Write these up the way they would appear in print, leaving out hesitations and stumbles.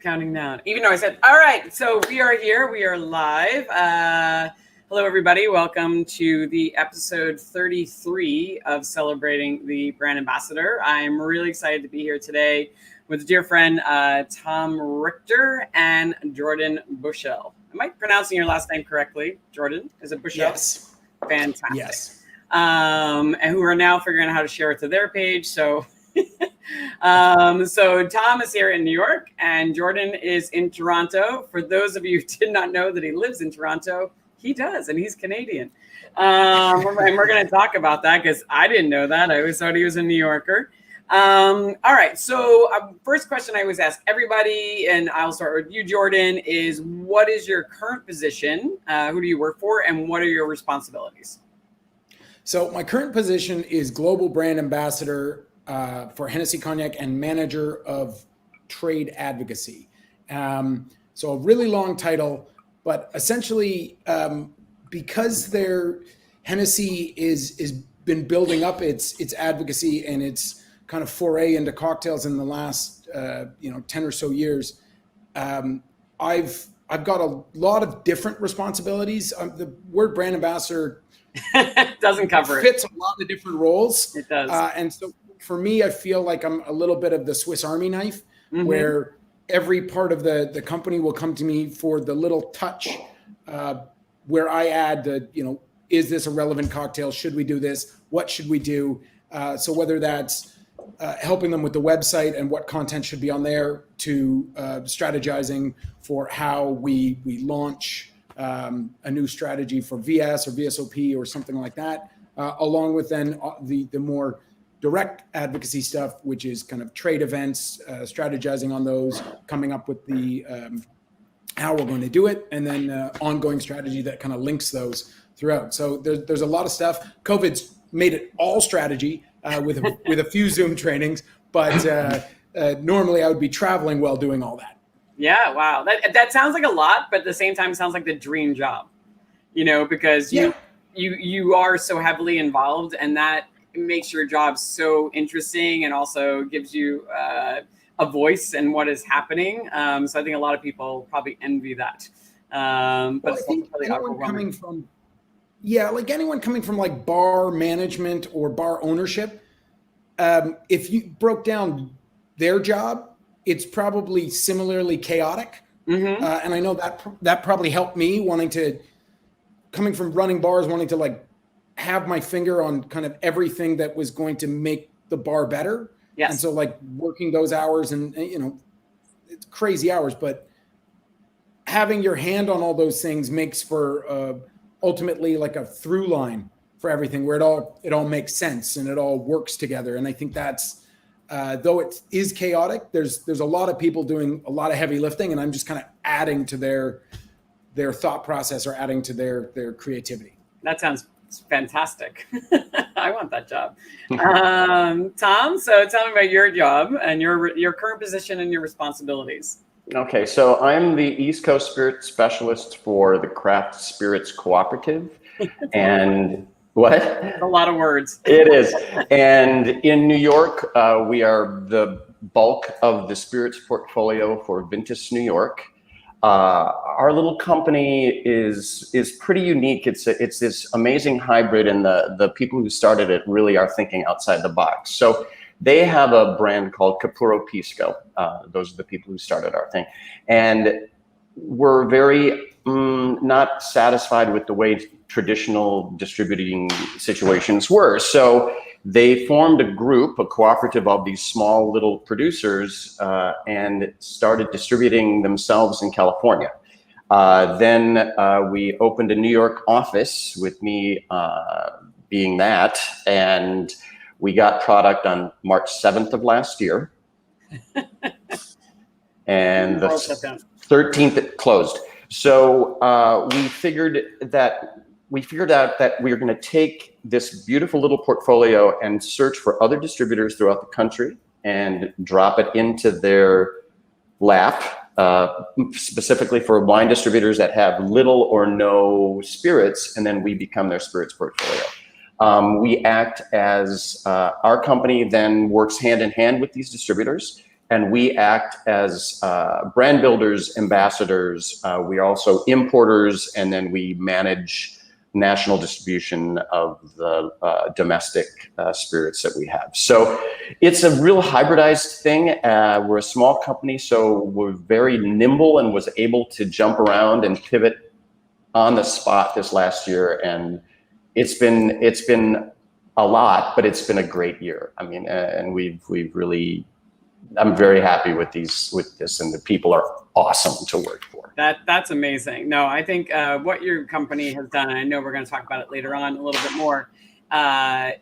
Counting down. Even though I said, all right, so we are here. We are live. Hello, everybody. Welcome to the episode 33 of Celebrating the Brand Ambassador. I'm really excited to be here today with a dear friend, Tom Richter and Jordan Bushell. Am I pronouncing your last name correctly, Jordan? Is it Bushell? Yes. Fantastic. Yes. And who are now figuring out how to share it to their page. So so Tom is here in New York and Jordan is in Toronto. For those of you who did not know that he lives in Toronto, he does, and he's Canadian. And we're going to talk about that because I didn't know that. I always thought he was a New Yorker. All right. So first question I always ask everybody, and I'll start with you, Jordan, is what is your current position? Who do you work for? And what are your responsibilities? So my current position is Global Brand Ambassador for Hennessy Cognac and Manager of Trade Advocacy. So a really long title, but essentially because Hennessy is been building up its advocacy and its kind of foray into cocktails in the last 10 or so years. I've got a lot of different responsibilities. The word brand ambassador doesn't cover fits a lot of different roles. It does. And so for me, I feel like I'm a little bit of the Swiss Army knife, where every part of the company will come to me for the little touch where I add is this a relevant cocktail? Should we do this? What should we do? So whether that's helping them with the website and what content should be on there, to strategizing for how we launch a new strategy for VS or VSOP or something like that, along with then the more direct advocacy stuff, which is kind of trade events, strategizing on those, coming up with the how we're going to do it, and then ongoing strategy that kind of links those throughout. So there's a lot of stuff. COVID's made it all strategy with a few Zoom trainings, but normally I would be traveling while doing all that. Yeah, wow. That sounds like a lot, but at the same time sounds like the dream job, because you are so heavily involved, and that makes your job so interesting and also gives you a voice in what is happening. So I think a lot of people probably envy that. But I think anyone coming from like bar management or bar ownership, if you broke down their job, it's probably similarly chaotic. And I know that probably helped me coming from running bars, wanting to like have my finger on kind of everything that was going to make the bar better. Yes. And so like working those hours and it's crazy hours, but having your hand on all those things makes for ultimately like a through line for everything, where it all makes sense and it all works together. And I think that's though it is chaotic, there's a lot of people doing a lot of heavy lifting, and I'm just kind of adding to their thought process or adding to their creativity. That sounds fantastic. I want that job. Tom, so tell me about your job and your current position and your responsibilities. Okay, so I'm the East Coast Spirit Specialist for the Craft Spirits Cooperative. And what? A lot of words. It is. And in New York, we are the bulk of the spirits portfolio for Vintus New York. Our little company is pretty unique. It's this amazing hybrid, and the people who started it really are thinking outside the box. So they have a brand called Capuro Pisco. Those are the people who started our thing. And we're very not satisfied with the way traditional distributing situations were. So they formed a group, a cooperative of these small little producers, and started distributing themselves in California. Then we opened a New York office, with me being that, and we got product on March 7th of last year. And the 13th it closed. So we figured out that we were going to take this beautiful little portfolio and search for other distributors throughout the country and drop it into their lap, specifically for wine distributors that have little or no spirits, and then we become their spirits portfolio. We act as our company then works hand in hand with these distributors, and we act as brand builders, ambassadors. We are also importers, and then we manage national distribution of the domestic spirits that we have. So it's a real hybridized thing. We're a small company, so we're very nimble and was able to jump around and pivot on the spot this last year. And it's been a lot, but it's been a great year. I mean, and we've really, I'm very happy with this, and the people are awesome to work for. That's amazing. No, I think what your company has done, and I know we're going to talk about it later on a little bit more,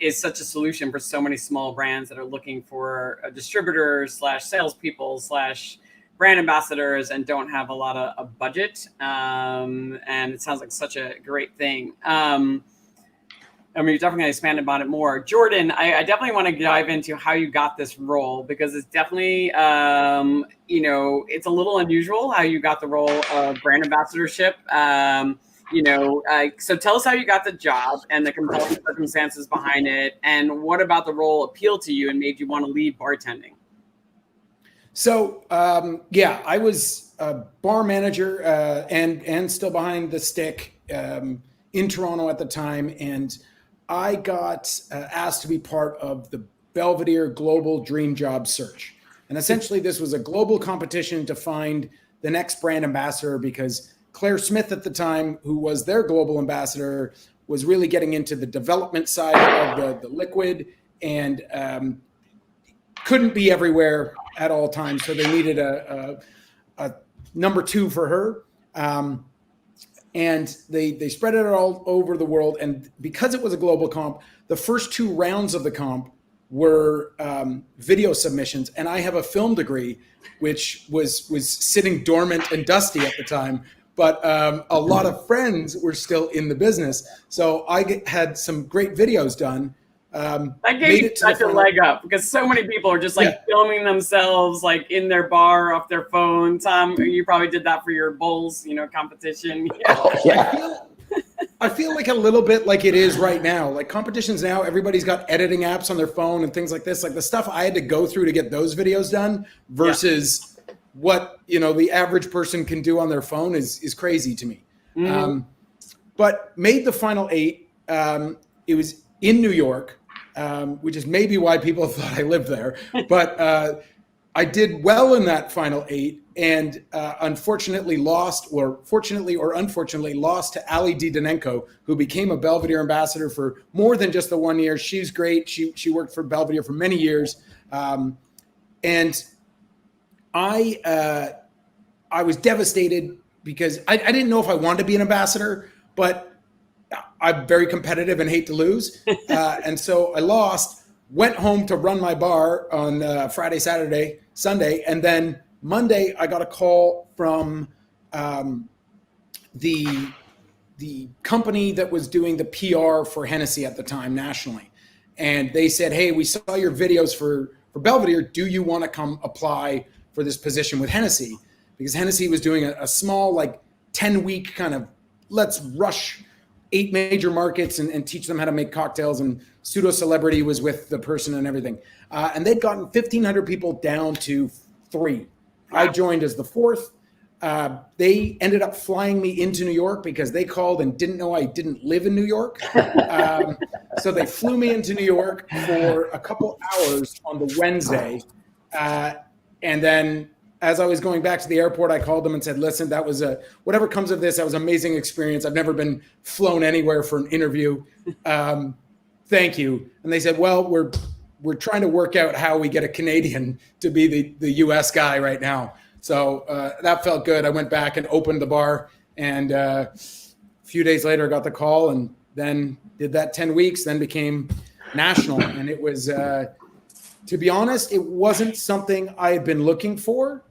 is such a solution for so many small brands that are looking for a distributor / salespeople / brand ambassadors and don't have a lot of budget. And it sounds like such a great thing. I mean, you're definitely going to expand about it more. Jordan, I definitely want to dive into how you got this role, because it's definitely, it's a little unusual how you got the role of brand ambassadorship. So tell us how you got the job and the compelling circumstances behind it, and what about the role appealed to you and made you want to leave bartending? So, I was a bar manager and still behind the stick in Toronto at the time, and I got asked to be part of the Belvedere Global Dream Job Search. And essentially this was a global competition to find the next brand ambassador, because Claire Smith at the time, who was their global ambassador, was really getting into the development side of the liquid and couldn't be everywhere at all times. So they needed a number two for her. And they spread it all over the world. And because it was a global comp, the first 2 rounds of the comp were video submissions. And I have a film degree, which was sitting dormant and dusty at the time. But a lot of friends were still in the business. So I had some great videos done. That gave you such a leg up, because so many people are just filming themselves in their bar off their phone. Tom, you probably did that for your bowls, competition. Yeah. Oh, yeah. I feel like a little bit like it is right now. Like competitions now, everybody's got editing apps on their phone and things like this. Like the stuff I had to go through to get those videos done versus what the average person can do on their phone is crazy to me. Mm-hmm. But made the final 8. It was in New York. Which is maybe why people thought I lived there. But I did well in that final 8, and unfortunately lost, or fortunately or unfortunately lost, to Ali Didanenko, who became a Belvedere ambassador for more than just the 1 year. She's great. She worked for Belvedere for many years. And I was devastated because I didn't know if I wanted to be an ambassador, but I'm very competitive and hate to lose. And so I lost, went home to run my bar on Friday, Saturday, Sunday. And then Monday, I got a call from the company that was doing the PR for Hennessy at the time nationally. And they said, hey, we saw your videos for Belvedere. Do you want to come apply for this position with Hennessy? Because Hennessy was doing a small, 10-week kind of, let's rush 8 major markets and teach them how to make cocktails, and pseudo celebrity was with the person and everything. And they'd gotten 1,500 people down to 3. I joined as the 4th. They ended up flying me into New York because they called and didn't know I didn't live in New York. So they flew me into New York for a couple hours on the Wednesday. And then as I was going back to the airport, I called them and said, listen, that was whatever comes of this, that was an amazing experience. I've never been flown anywhere for an interview. Thank you. And they said, well, we're trying to work out how we get a Canadian to be the US guy right now. So that felt good. I went back and opened the bar, and a few days later I got the call, and then did that 10 weeks, then became national. And it was, to be honest, it wasn't something I had been looking for.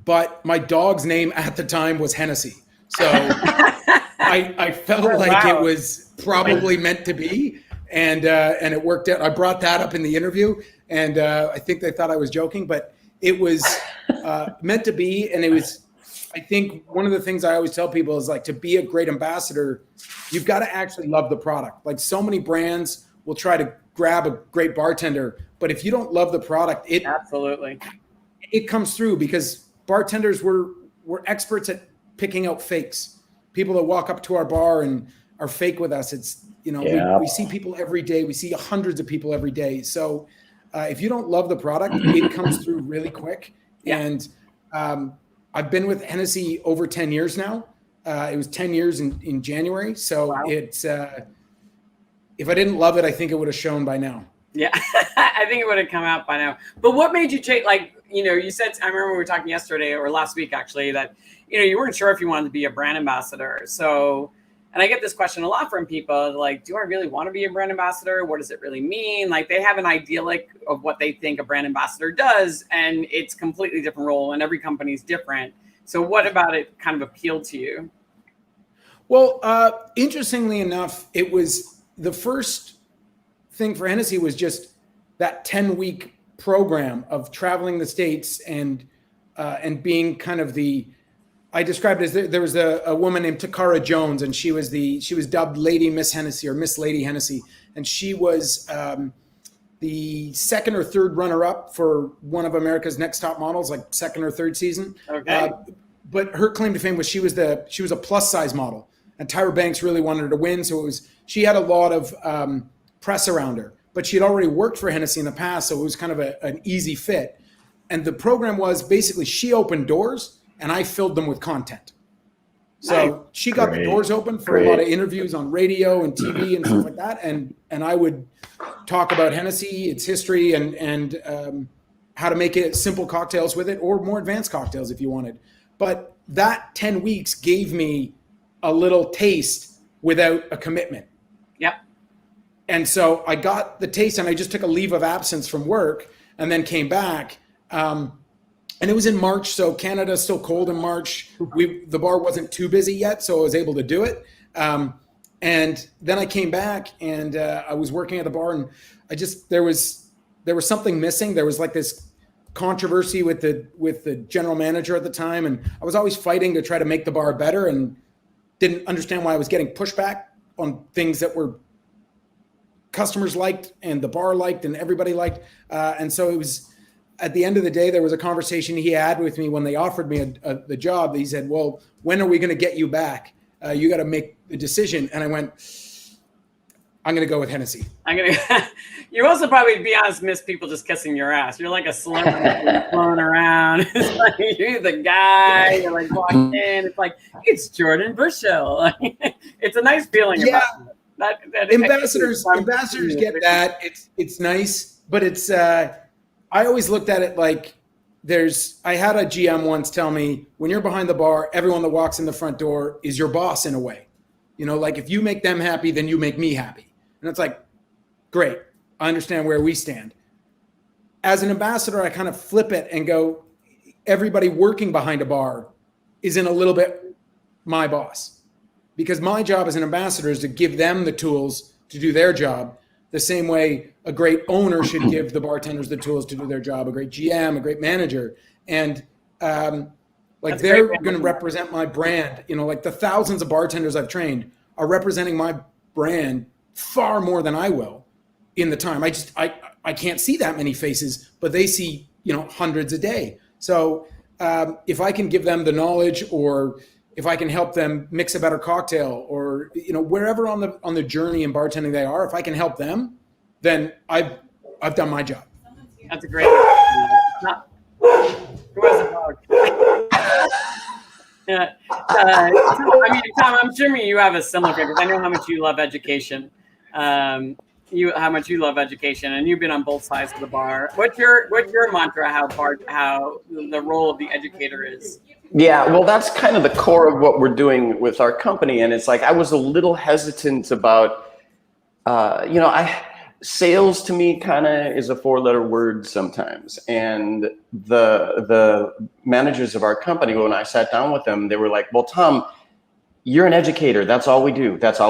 But my dog's name at the time was Hennessy. So I felt like it was probably meant to be. And it worked out. I brought that up in the interview, and I think they thought I was joking, but it was meant to be. And it was, I think one of the things I always tell people is, to be a great ambassador, you've got to actually love the product. So many brands will try to grab a great bartender, but if you don't love the product, absolutely, it comes through, because bartenders we're experts at picking out fakes. People that walk up to our bar and are fake with us. It's, we see people every day. We see hundreds of people every day. So if you don't love the product, it comes through really quick. Yeah. And I've been with Hennessy over 10 years now. It was 10 years in January. So wow. It's, if I didn't love it, I think it would have shown by now. Yeah, I think it would have come out by now. But what made you change? Like, you said, I remember we were talking yesterday or last week, actually, that, you weren't sure if you wanted to be a brand ambassador. So, and I get this question a lot from people, like, do I really want to be a brand ambassador? What does it really mean? Like, they have an idyllic of what they think a brand ambassador does, and it's a completely different role, and every company's different. So what about it kind of appealed to you? Well, interestingly enough, it was the first thing for Hennessy was just that 10-week program of traveling the States and being kind of I described it as there was a woman named Takara Jones, and she was dubbed Lady Miss Hennessy or Miss Lady Hennessy. And she was the second or third runner-up for one of America's Next Top Models, like second or third season. Okay. But her claim to fame was she was a plus size model, and Tyra Banks really wanted her to win. So she had a lot of press around her, but she had already worked for Hennessy in the past, so it was kind of an easy fit. And the program was basically she opened doors and I filled them with content. So she got the doors open for a lot of interviews on radio and TV and stuff like that. And I would talk about Hennessy, its history, and how to make it simple cocktails with it, or more advanced cocktails if you wanted. But that 10 weeks gave me a little taste without a commitment. Yep. And so I got the taste, and I just took a leave of absence from work and then came back. And it was in March, so Canada's still cold in March. The bar wasn't too busy yet, so I was able to do it. And then I came back, and I was working at the bar, and there was something missing. There was like this controversy with the general manager at the time, and I was always fighting to try to make the bar better, and didn't understand why I was getting pushback on things that were customers liked and the bar liked and everybody liked. And so it was, at the end of the day, there was a conversation he had with me when they offered me the job. He said, well, when are we going to get you back? You got to make the decision. And I went, I'm going to go with Hennessy. You also probably, to be honest, miss people just kissing your ass. You're like a celebrity flowing around. It's like you're the guy. You're like walking in. It's like, it's Jordan Bushell. It's a nice feeling. Yeah. That ambassadors get that. It's nice, but it's I always looked at it like I had a GM once tell me, when you're behind the bar, everyone that walks in the front door is your boss in a way. Like if you make them happy, then you make me happy. And it's like, great, I understand where we stand. As an ambassador, I kind of flip it and go, everybody working behind a bar is in a little bit my boss. Because my job as an ambassador is to give them the tools to do their job, the same way a great owner should give the bartenders the tools to do their job, a great GM, a great manager. And they're going to represent my brand. Like the thousands of bartenders I've trained are representing my brand far more than I will in the time. I can't see that many faces, but they see, hundreds a day. So if I can give them the knowledge, or if I can help them mix a better cocktail, or wherever on the journey in bartending they are, if I can help them, then I've done my job. That's a great one. Who has a dog? Yeah. Tom, I'm sure you have a similar favorite. I know how much you love education. How much you love education, and you've been on both sides of the bar. What's your mantra? How the role of the educator is? Yeah, well, that's kind of the core of what we're doing with our company. And it's like, I was a little hesitant about, sales to me kind of is a 4-letter word sometimes. And the managers of our company, when I sat down with them, they were like, well, Tom, you're an educator. That's all we do. That's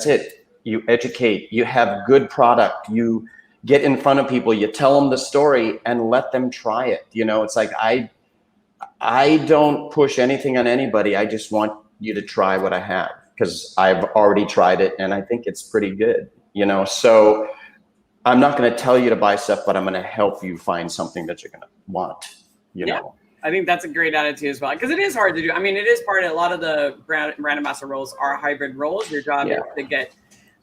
it. You educate, you have good product, you get in front of people, you tell them the story and let them try it. It's like, I don't push anything on anybody. I just want you to try what I have, because I've already tried it and I think it's pretty good, So I'm not going to tell you to buy stuff, but I'm going to help you find something that you're going to want, you know? I think that's a great attitude as well, because it is hard to do. I mean, it is part of a lot of the brand ambassador roles are hybrid roles. Your job is to get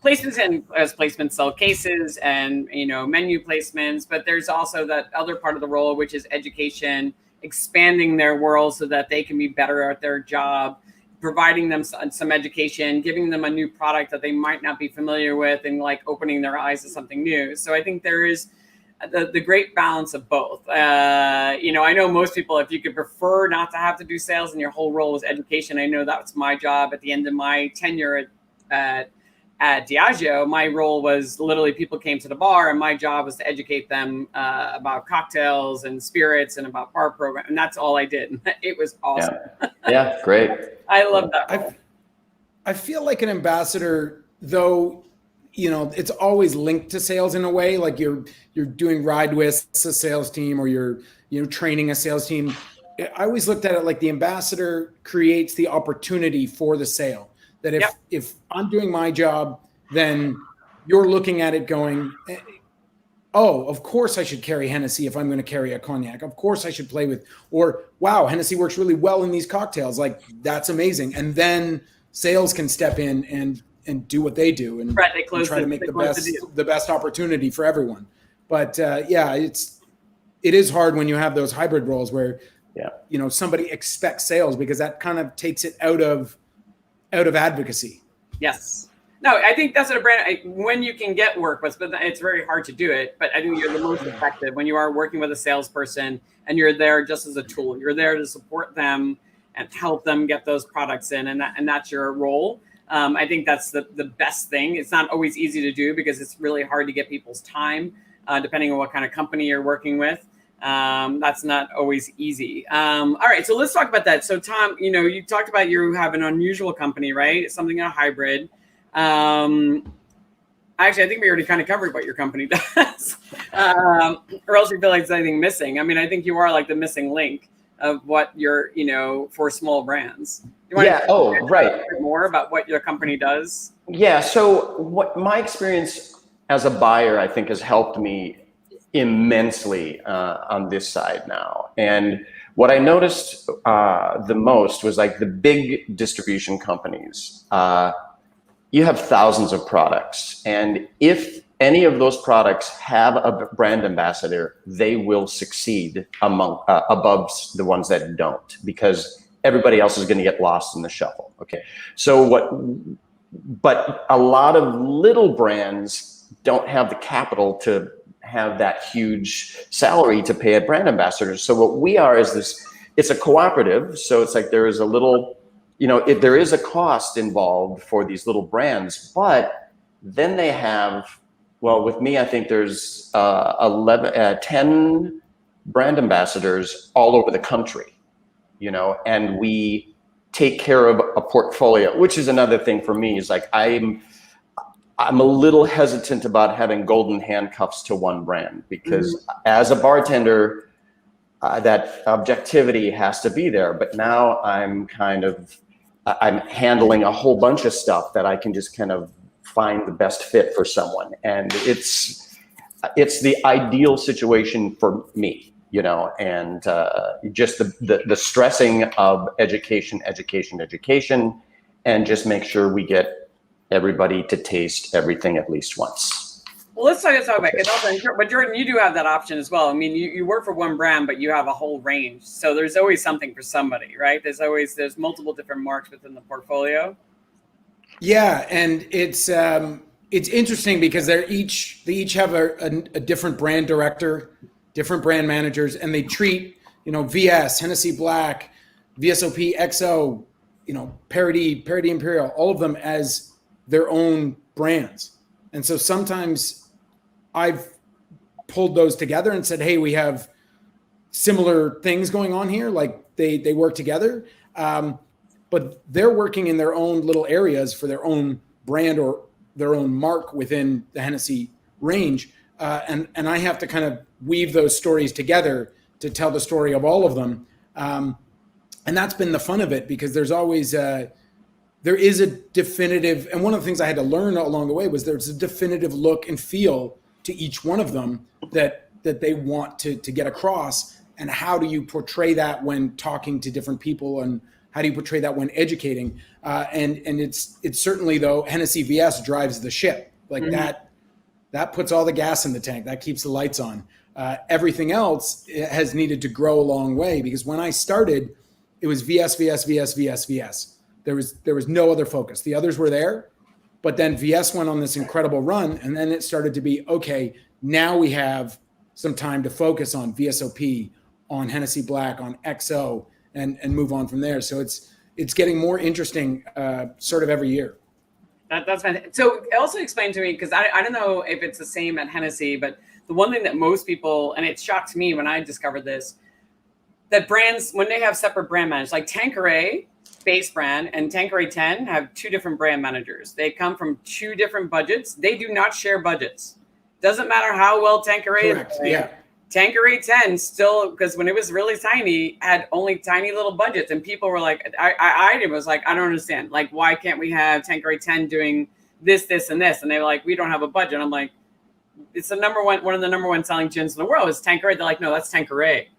placements, and as placements sell cases and, you know, menu placements, but there's also that other part of the role, which is education, expanding their world so that they can be better at their job, providing them some education, giving them a new product that they might not be familiar with, and like opening their eyes to something new. So I think there is the great balance of both. You know, I know most people, if you could prefer not to have to do sales and your whole role is education, I know that's my job at the end of my tenure at Diageo. My role was literally people came to the bar and my job was to educate them about cocktails and spirits and about bar program. And that's all I did. It was awesome. Yeah, great. I love that role. I feel like an ambassador, though, you know, it's always linked to sales in a way, like you're doing ride with a sales team, or you're, you know, training a sales team. I always looked at it like the ambassador creates the opportunity for the sale. That if I'm doing my job, then you're looking at it going, oh, of course I should carry Hennessy if I'm going to carry a cognac. Of course I should play with, or wow, Hennessy works really well in these cocktails. Like, that's amazing. And then sales can step in and do what they do and, right, and try to make the best opportunity for everyone. But it is hard when you have those hybrid roles where, you know, somebody expects sales, because that kind of takes it out of advocacy. Yes. No, I think that's what a brand, when you can get work with, but it's very hard to do it. But I think you're the most effective when you are working with a salesperson and you're there just as a tool. You're there to support them and help them get those products in, and that's your role. I think that's the best thing. It's not always easy to do because it's really hard to get people's time, depending on what kind of company you're working with. That's not always easy. All right, so let's talk about that. So Tom, you know, you talked about you have an unusual company, right? Something a hybrid. Actually, I think we already kind of covered what your company does, or else you feel like there's anything missing. I mean, I think you are like the missing link of what you're, you know, for small brands. You want to right. A bit more about what your company does? Yeah. So what my experience as a buyer, I think, has helped me immensely on this side now. And what I noticed the most was like the big distribution companies. You have thousands of products, and if any of those products have a brand ambassador, they will succeed above the ones that don't, because everybody else is going to get lost in the shuffle. Okay, but a lot of little brands don't have the capital to have that huge salary to pay a brand ambassador. So what we are is this, it's a cooperative. So it's like there is a little, you know, there is a cost involved for these little brands, but then they have, well, with me, I think there's 10 brand ambassadors all over the country, you know, and we take care of a portfolio, which is another thing for me, is like I'm a little hesitant about having golden handcuffs to one brand, because as a bartender, that objectivity has to be there. But now I'm handling a whole bunch of stuff that I can just kind of find the best fit for someone. And it's the ideal situation for me, you know, and just the stressing of education, and just make sure we get everybody to taste everything at least once. Well, let's talk about it. But Jordan, you do have that option as well. I mean, you work for one brand, but you have a whole range. So there's always something for somebody, right? There's multiple different marks within the portfolio. Yeah, and it's interesting because they each have a different brand director, different brand managers, and they treat, you know, VS, Hennessy Black, VSOP, XO, you know, Parody Imperial, all of them as their own brands. And so sometimes I've pulled those together and said, hey, we have similar things going on here. Like they work together, but they're working in their own little areas for their own brand or their own mark within the Hennessy range. And I have to kind of weave those stories together to tell the story of all of them. And that's been the fun of it, because there's always there is a definitive, and one of the things I had to learn along the way was there's a definitive look and feel to each one of them that they want to get across, and how do you portray that when talking to different people, and how do you portray that when educating? And it's certainly, though, Hennessy VS drives the ship like that puts all the gas in the tank, that keeps the lights on. Everything else has needed to grow a long way, because when I started, it was VS, VS, VS, VS, VS. There was no other focus. The others were there, but then VS went on this incredible run, and then it started to be, okay, now we have some time to focus on VSOP, on Hennessy Black, on XO, and move on from there. So it's getting more interesting sort of every year. That's fantastic. So also explain to me, because I don't know if it's the same at Hennessy, but the one thing that most people, and it shocked me when I discovered this, that brands, when they have separate brand managers, like Tanqueray base brand and Tanqueray 10 have two different brand managers. They come from two different budgets. They do not share budgets. Doesn't matter how well Tanqueray is doing. Yeah. Tanqueray 10 still, because when it was really tiny, had only tiny little budgets, and people were like, I was like, I don't understand. Like, why can't we have Tanqueray 10 doing this, this, and this? And they were like, we don't have a budget. I'm like, it's the one of the number one selling gins in the world is Tanqueray. They're like, no, that's Tanqueray.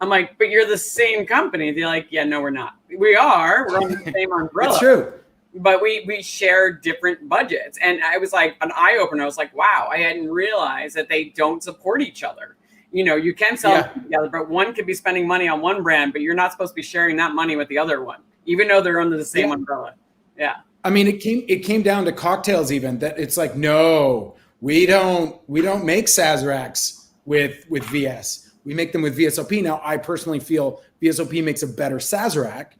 I'm like, but you're the same company. They're like, yeah, no, we're not. We're on the same umbrella. It's true. But we share different budgets. And I was like, an eye opener. I was like, wow, I hadn't realized that they don't support each other. You know, you can sell them together, but one could be spending money on one brand, but you're not supposed to be sharing that money with the other one, even though they're under the same umbrella. Yeah. I mean, it came down to cocktails even, that it's like, no, we don't make Sazeracs with VS. We make them with VSOP. Now, I personally feel VSOP makes a better Sazerac,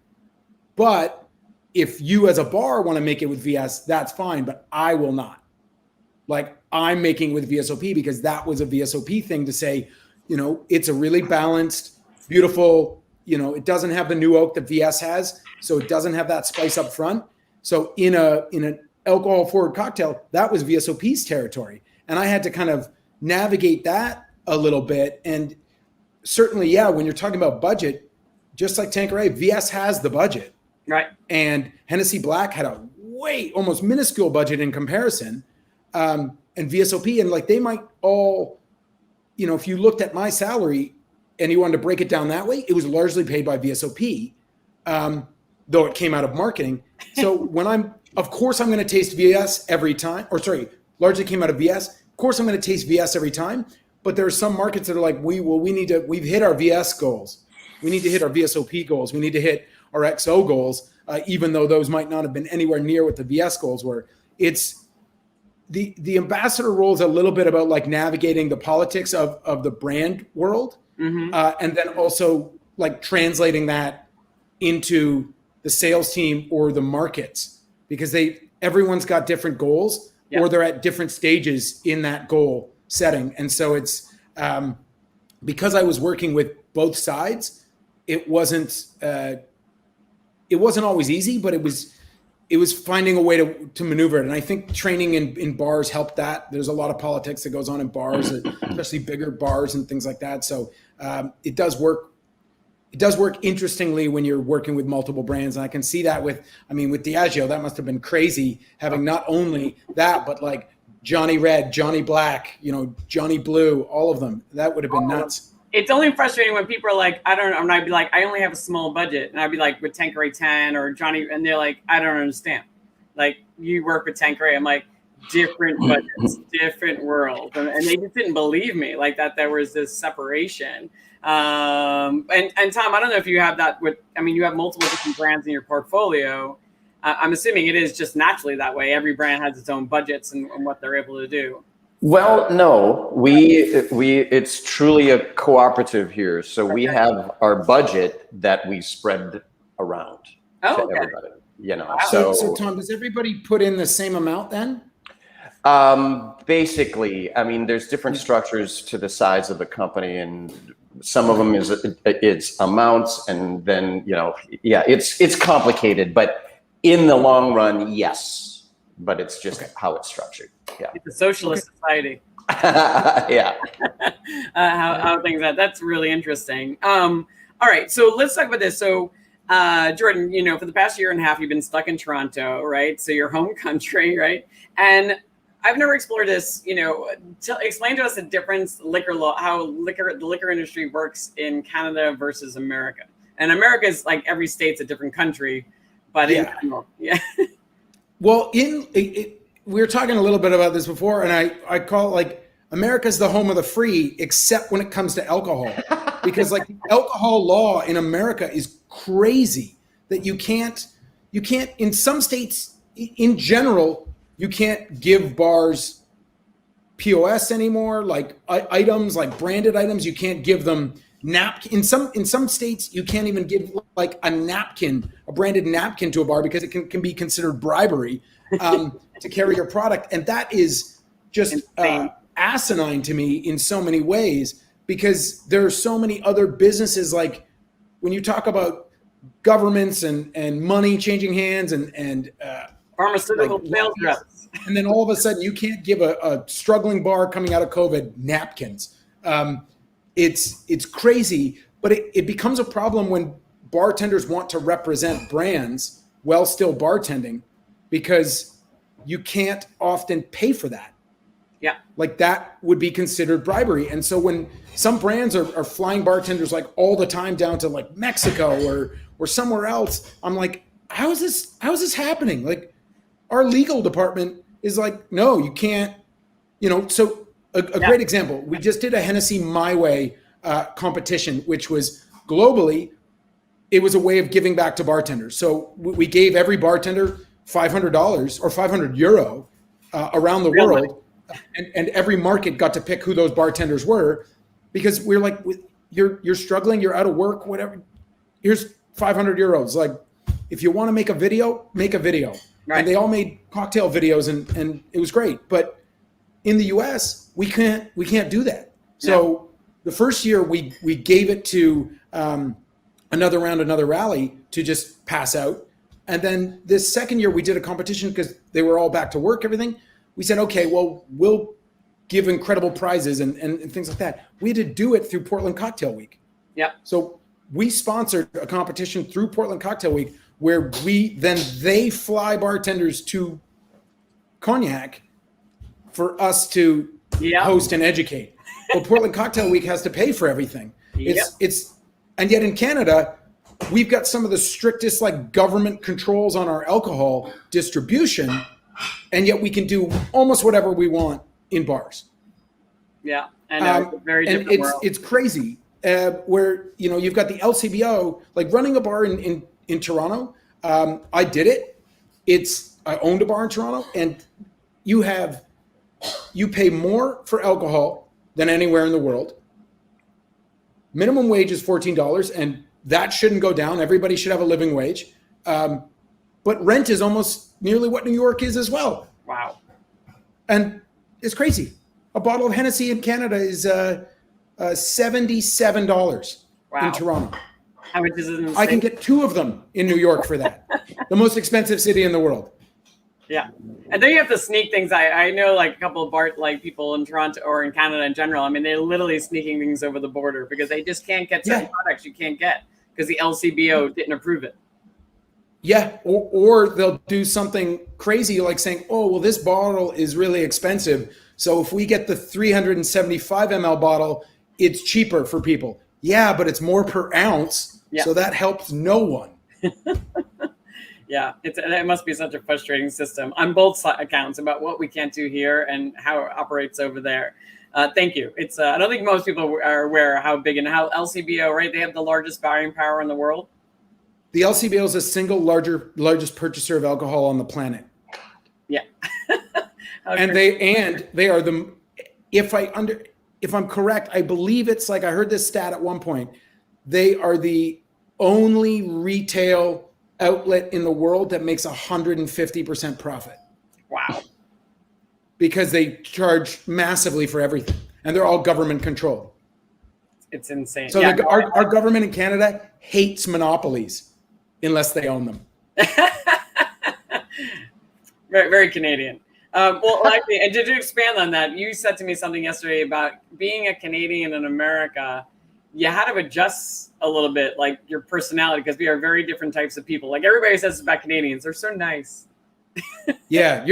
but if you as a bar want to make it with VS, that's fine, but I will not. Like, I'm making with VSOP because that was a VSOP thing to say, you know, it's a really balanced, beautiful, you know, it doesn't have the new oak that VS has, so it doesn't have that spice up front. So in an alcohol forward cocktail, that was VSOP's territory. And I had to kind of navigate that a little bit. And certainly, yeah, when you're talking about budget, just like Tanqueray, VS has the budget. Right. And Hennessy Black had a almost minuscule budget in comparison. And VSOP, and like they might all, you know, if you looked at my salary and you wanted to break it down that way, it was largely paid by VSOP, though it came out of marketing. So when of course I'm going to taste VS every time, largely came out of VS. Of course I'm going to taste VS every time, but there are some markets that are like, we've hit our VS goals. We need to hit our VSOP goals. We need to hit our XO goals, even though those might not have been anywhere near what the VS goals were. It's the ambassador role is a little bit about like navigating the politics of the brand world, and then also like translating that into the sales team or the markets, because everyone's got different goals, or they're at different stages in that goal setting. And so it's because I was working with both sides, it wasn't always easy, but it was finding a way to maneuver it. And I think training in bars helped that. There's a lot of politics that goes on in bars, especially bigger bars and things like that. So it does work. It does work interestingly when you're working with multiple brands. And I can see that with Diageo, that must have been crazy, having not only that, but like Johnny Red, Johnny Black, you know, Johnny Blue, all of them. That would have been nuts. It's only frustrating when people are like, I don't know. And I'd be like, I only have a small budget. And I'd be like, with Tanqueray 10 or Johnny. And they're like, I don't understand. Like, you work with Tanqueray. I'm like, different budgets, different world. And they just didn't believe me like that. There was this separation. And Tom, I don't know if you have that you have multiple different brands in your portfolio. I'm assuming it is just naturally that way. Every brand has its own budgets and what they're able to do. Well, no, it's truly a cooperative here. So we have our budget that we spread around to everybody, you know. Wow. So Tom, does everybody put in the same amount then? Basically, I mean, there's different structures to the size of the company, and some of them it's amounts, and then, you know, it's complicated, but in the long run, yes, but it's just how it's structured. Yeah. It's a socialist society. Yeah. How things are. That's really interesting. All right. So let's talk about this. So, Jordan, you know, for the past year and a half, you've been stuck in Toronto, right? So your home country, right? And I've never explored this. Explain to us the difference, liquor law, how the liquor industry works in Canada versus America. And America is like every state's a different country, but in general, yeah. Well, we were talking a little bit about this before, and I call it like America's the home of the free, except when it comes to alcohol, because like alcohol law in America is crazy that you can't in some states in general, you can't give bars POS anymore, like items, like branded items. You can't give them in some states. You can't even give like a branded napkin to a bar because it can be considered bribery to carry your product. And that is just asinine to me in so many ways, because there are so many other businesses. Like when you talk about governments and money changing hands and pharmaceutical sales reps. And then all of a sudden you can't give a struggling bar coming out of COVID napkins. It's crazy, but it becomes a problem when bartenders want to represent brands while still bartending, because you can't often pay for that. Yeah. Like that would be considered bribery. And so when some brands are flying bartenders like all the time down to like Mexico or somewhere else, I'm like, how is this happening? Like our legal department is like, no, you can't, so a great example, we just did a Hennessy My Way competition, which was globally, it was a way of giving back to bartenders. So we gave every bartender $500 or €500 around the world. And every market got to pick who those bartenders were, because we're like, you're struggling, you're out of work, whatever. Here's €500. Like, if you want to make a video, make a video. Right. And they all made cocktail videos, and it was great. But in the US, we can't do that. So the first year we gave it to another rally to just pass out. And then this second year we did a competition because they were all back to work, everything. We said, okay, well, we'll give incredible prizes and things like that. We had to do it through Portland Cocktail Week. Yeah. So we sponsored a competition through Portland Cocktail Week where they fly bartenders to Cognac for us to host and educate. Well, Portland Cocktail Week has to pay for everything. And yet in Canada, we've got some of the strictest like government controls on our alcohol distribution, and yet we can do almost whatever we want in bars. Yeah, and it's very different world. It's crazy. Where you've got the LCBO, like running a bar in Toronto. I did it. I owned a bar in Toronto, and you pay more for alcohol than anywhere in the world. Minimum wage is $14, and that shouldn't go down. Everybody should have a living wage. But rent is almost nearly what New York is as well. Wow. And it's crazy. A bottle of Hennessy in Canada is $77 in Toronto. How much is it in the I can get 2 of them in New York for that. The most expensive city in the world. Yeah. And then you have to sneak things. I know like a couple of people in Toronto or in Canada in general. I mean, they're literally sneaking things over the border because they just can't get certain products you can't get because the LCBO didn't approve it. Yeah. Or they'll do something crazy like saying, oh, well, this bottle is really expensive. So if we get the 375 ml bottle, it's cheaper for people. Yeah, but it's more per ounce. Yeah. So that helps no one. Yeah, it must be such a frustrating system on both accounts about what we can't do here and how it operates over there. Thank you. It's I don't think most people are aware how big and how LCBO, right? They have the largest buying power in the world. The LCBO is the single largest purchaser of alcohol on the planet. Yeah. And they are the, if I'm correct, I believe it's like, I heard this stat at one point, they are the only retail outlet in the world that makes 150% profit. Wow. Because they charge massively for everything, and they're all government controlled. It's insane. So our government in Canada hates monopolies unless they own them. Very, very Canadian. Well, actually, and to expand on that, you said to me something yesterday about being a Canadian in America. You had to adjust a little bit, like your personality, because we are very different types of people. Like everybody says about Canadians, they're so nice. Yeah,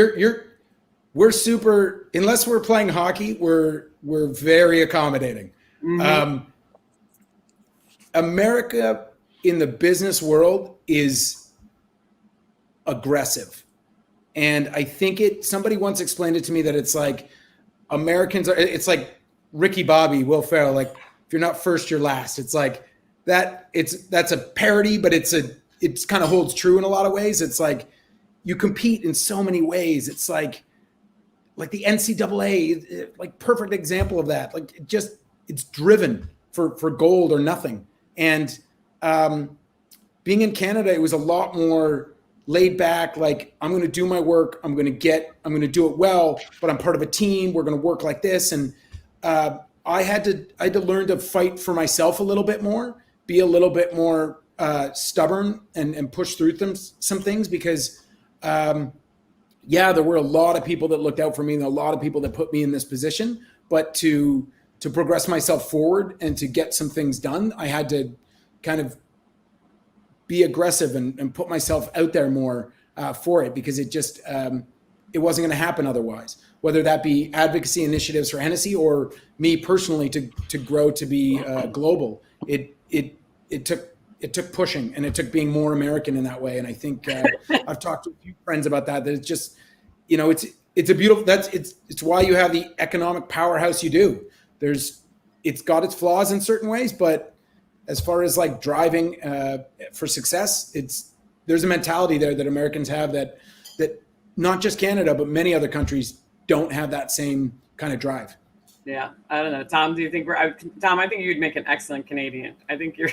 we're super, unless we're playing hockey, we're very accommodating. America in the business world is aggressive. And I think somebody once explained it to me that it's like it's like Ricky Bobby, Will Ferrell, like if you're not first, you're last. It's like that's a parody, but it's kind of holds true in a lot of ways. It's like you compete in so many ways. It's like the NCAA, like perfect example of that. Like it's driven for gold or nothing. And being in Canada, it was a lot more laid back. Like, I'm going to do my work. I'm going to do it well, but I'm part of a team. We're going to work like this. And I had to learn to fight for myself a little bit more, be a little bit more stubborn and push through some things because, there were a lot of people that looked out for me and a lot of people that put me in this position, but to progress myself forward and to get some things done, I had to kind of be aggressive and put myself out there more for it because it just, it wasn't going to happen otherwise, whether that be advocacy initiatives for Hennessy or me personally to grow to be global. It took pushing and it took being more American in that way. And I think I've talked to a few friends about that it's just, it's a beautiful, it's why you have the economic powerhouse you do. It's got its flaws in certain ways, but as far as like driving for success, there's a mentality there that Americans have that not just Canada, but many other countries don't have that same kind of drive. Yeah, I don't know. Tom, do you think Tom, I think you'd make an excellent Canadian. I think you're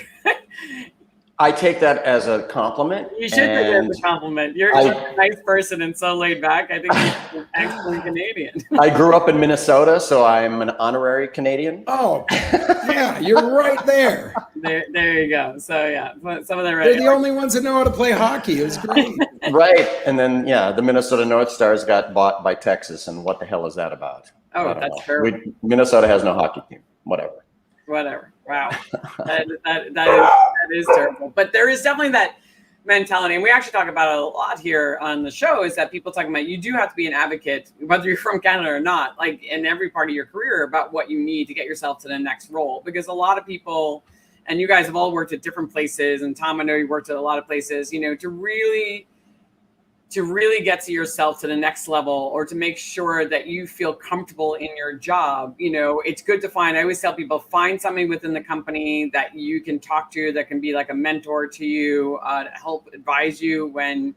I take that as a compliment. You should take it as a compliment. You're a nice person and so laid back. I think you're an excellent Canadian. I grew up in Minnesota, so I'm an honorary Canadian. Oh, yeah, you're right there. There you go. So yeah, some of them. They're the only ones that know how to play hockey. It was great. Right, and then the Minnesota North Stars got bought by Texas, and what the hell is that about? Oh, that's terrible. Minnesota has no hockey team. Whatever. Wow, that is terrible. But there is definitely that mentality, and we actually talk about it a lot here on the show. Is that people talking about you do have to be an advocate, whether you're from Canada or not, like in every part of your career, about what you need to get yourself to the next role. Because a lot of people, and you guys have all worked at different places, and Tom, I know you worked at a lot of places. To really get to yourself to the next level, or to make sure that you feel comfortable in your job, it's good to find. I always tell people, find somebody within the company that you can talk to, that can be like a mentor to you, to help advise you when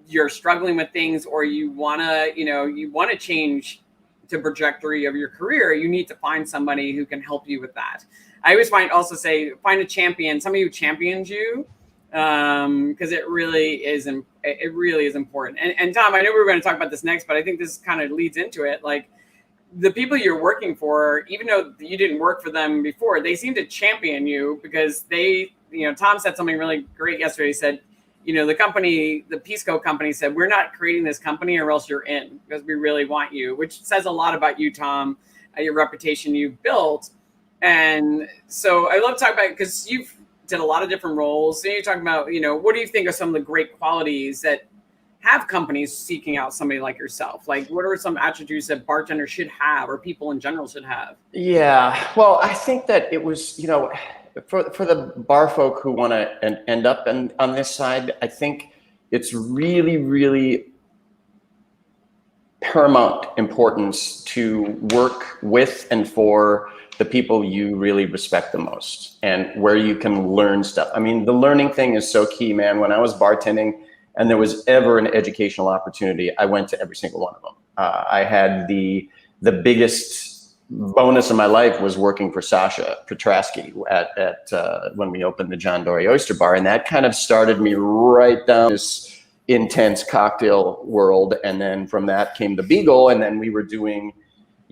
you're struggling with things, or you want to change the trajectory of your career. You need to find somebody who can help you with that. I always find a champion, somebody who champions you, because it really is important. And Tom, I know we were going to talk about this next, but I think this kind of leads into it. Like, the people you're working for, even though you didn't work for them before, they seem to champion you because Tom said something really great yesterday. He said, the company, the Pisco company said, we're not creating this company or else you're in, because we really want you, which says a lot about you, Tom, your reputation you've built. And so I love to talk about it because you've did a lot of different roles. And you're talking about, what do you think are some of the great qualities that have companies seeking out somebody like yourself? Like, what are some attributes that bartenders should have, or people in general should have? Yeah, well, I think that it was, for the bar folk who want to end up on this side, I think it's really, really paramount importance to work with and for the people you really respect the most, and where you can learn stuff. I mean, the learning thing is so key, man. When I was bartending and there was ever an educational opportunity, I went to every single one of them. I had the biggest bonus of my life was working for Sasha Petrasky at when we opened the John Dory Oyster Bar, and that kind of started me right down this intense cocktail world. And then from that came the Beagle, and then we were doing,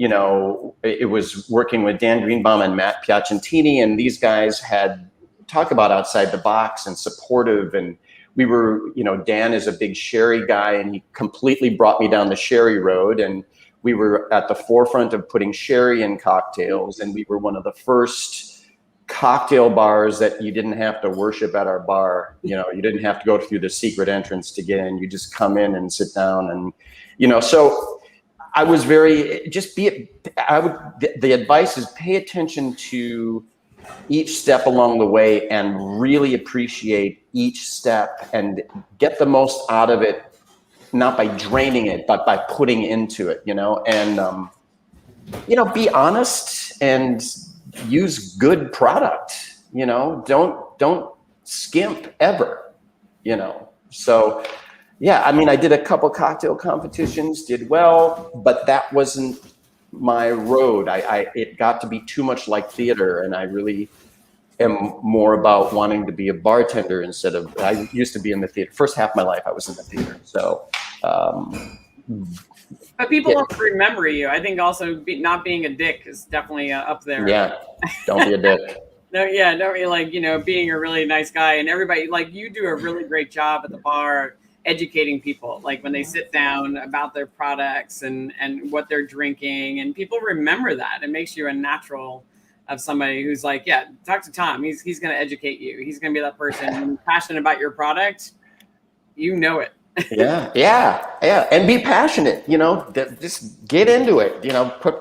it was working with Dan Greenbaum and Matt Piacentini, and these guys had talk about outside the box and supportive. And we were, Dan is a big sherry guy, and he completely brought me down the sherry road. And we were at the forefront of putting sherry in cocktails. And we were one of the first cocktail bars that you didn't have to worship at our bar. You didn't have to go through the secret entrance to get in. You just come in and sit down. And, so I was very, just be, I would, the advice is pay attention to each step along the way and really appreciate each step and get the most out of it, not by draining it, but by putting into it, and, be honest and use good product, don't skimp ever, so yeah, I mean, I did a couple cocktail competitions, did well, but that wasn't my road. It got to be too much like theater, and I really am more about wanting to be a bartender instead of, I used to be in the theater. First half of my life, I was in the theater. So, but people don't remember you. I think also not being a dick is definitely up there. Yeah, don't be a dick. No, yeah, don't be being a really nice guy, and everybody, you do a really great job at the bar educating people, when they sit down about their products and what they're drinking, and people remember that. It makes you a natural of somebody who's talk to Tom. He's going to educate you. He's going to be that person passionate about your product. It. Yeah. And be passionate, just get into it, put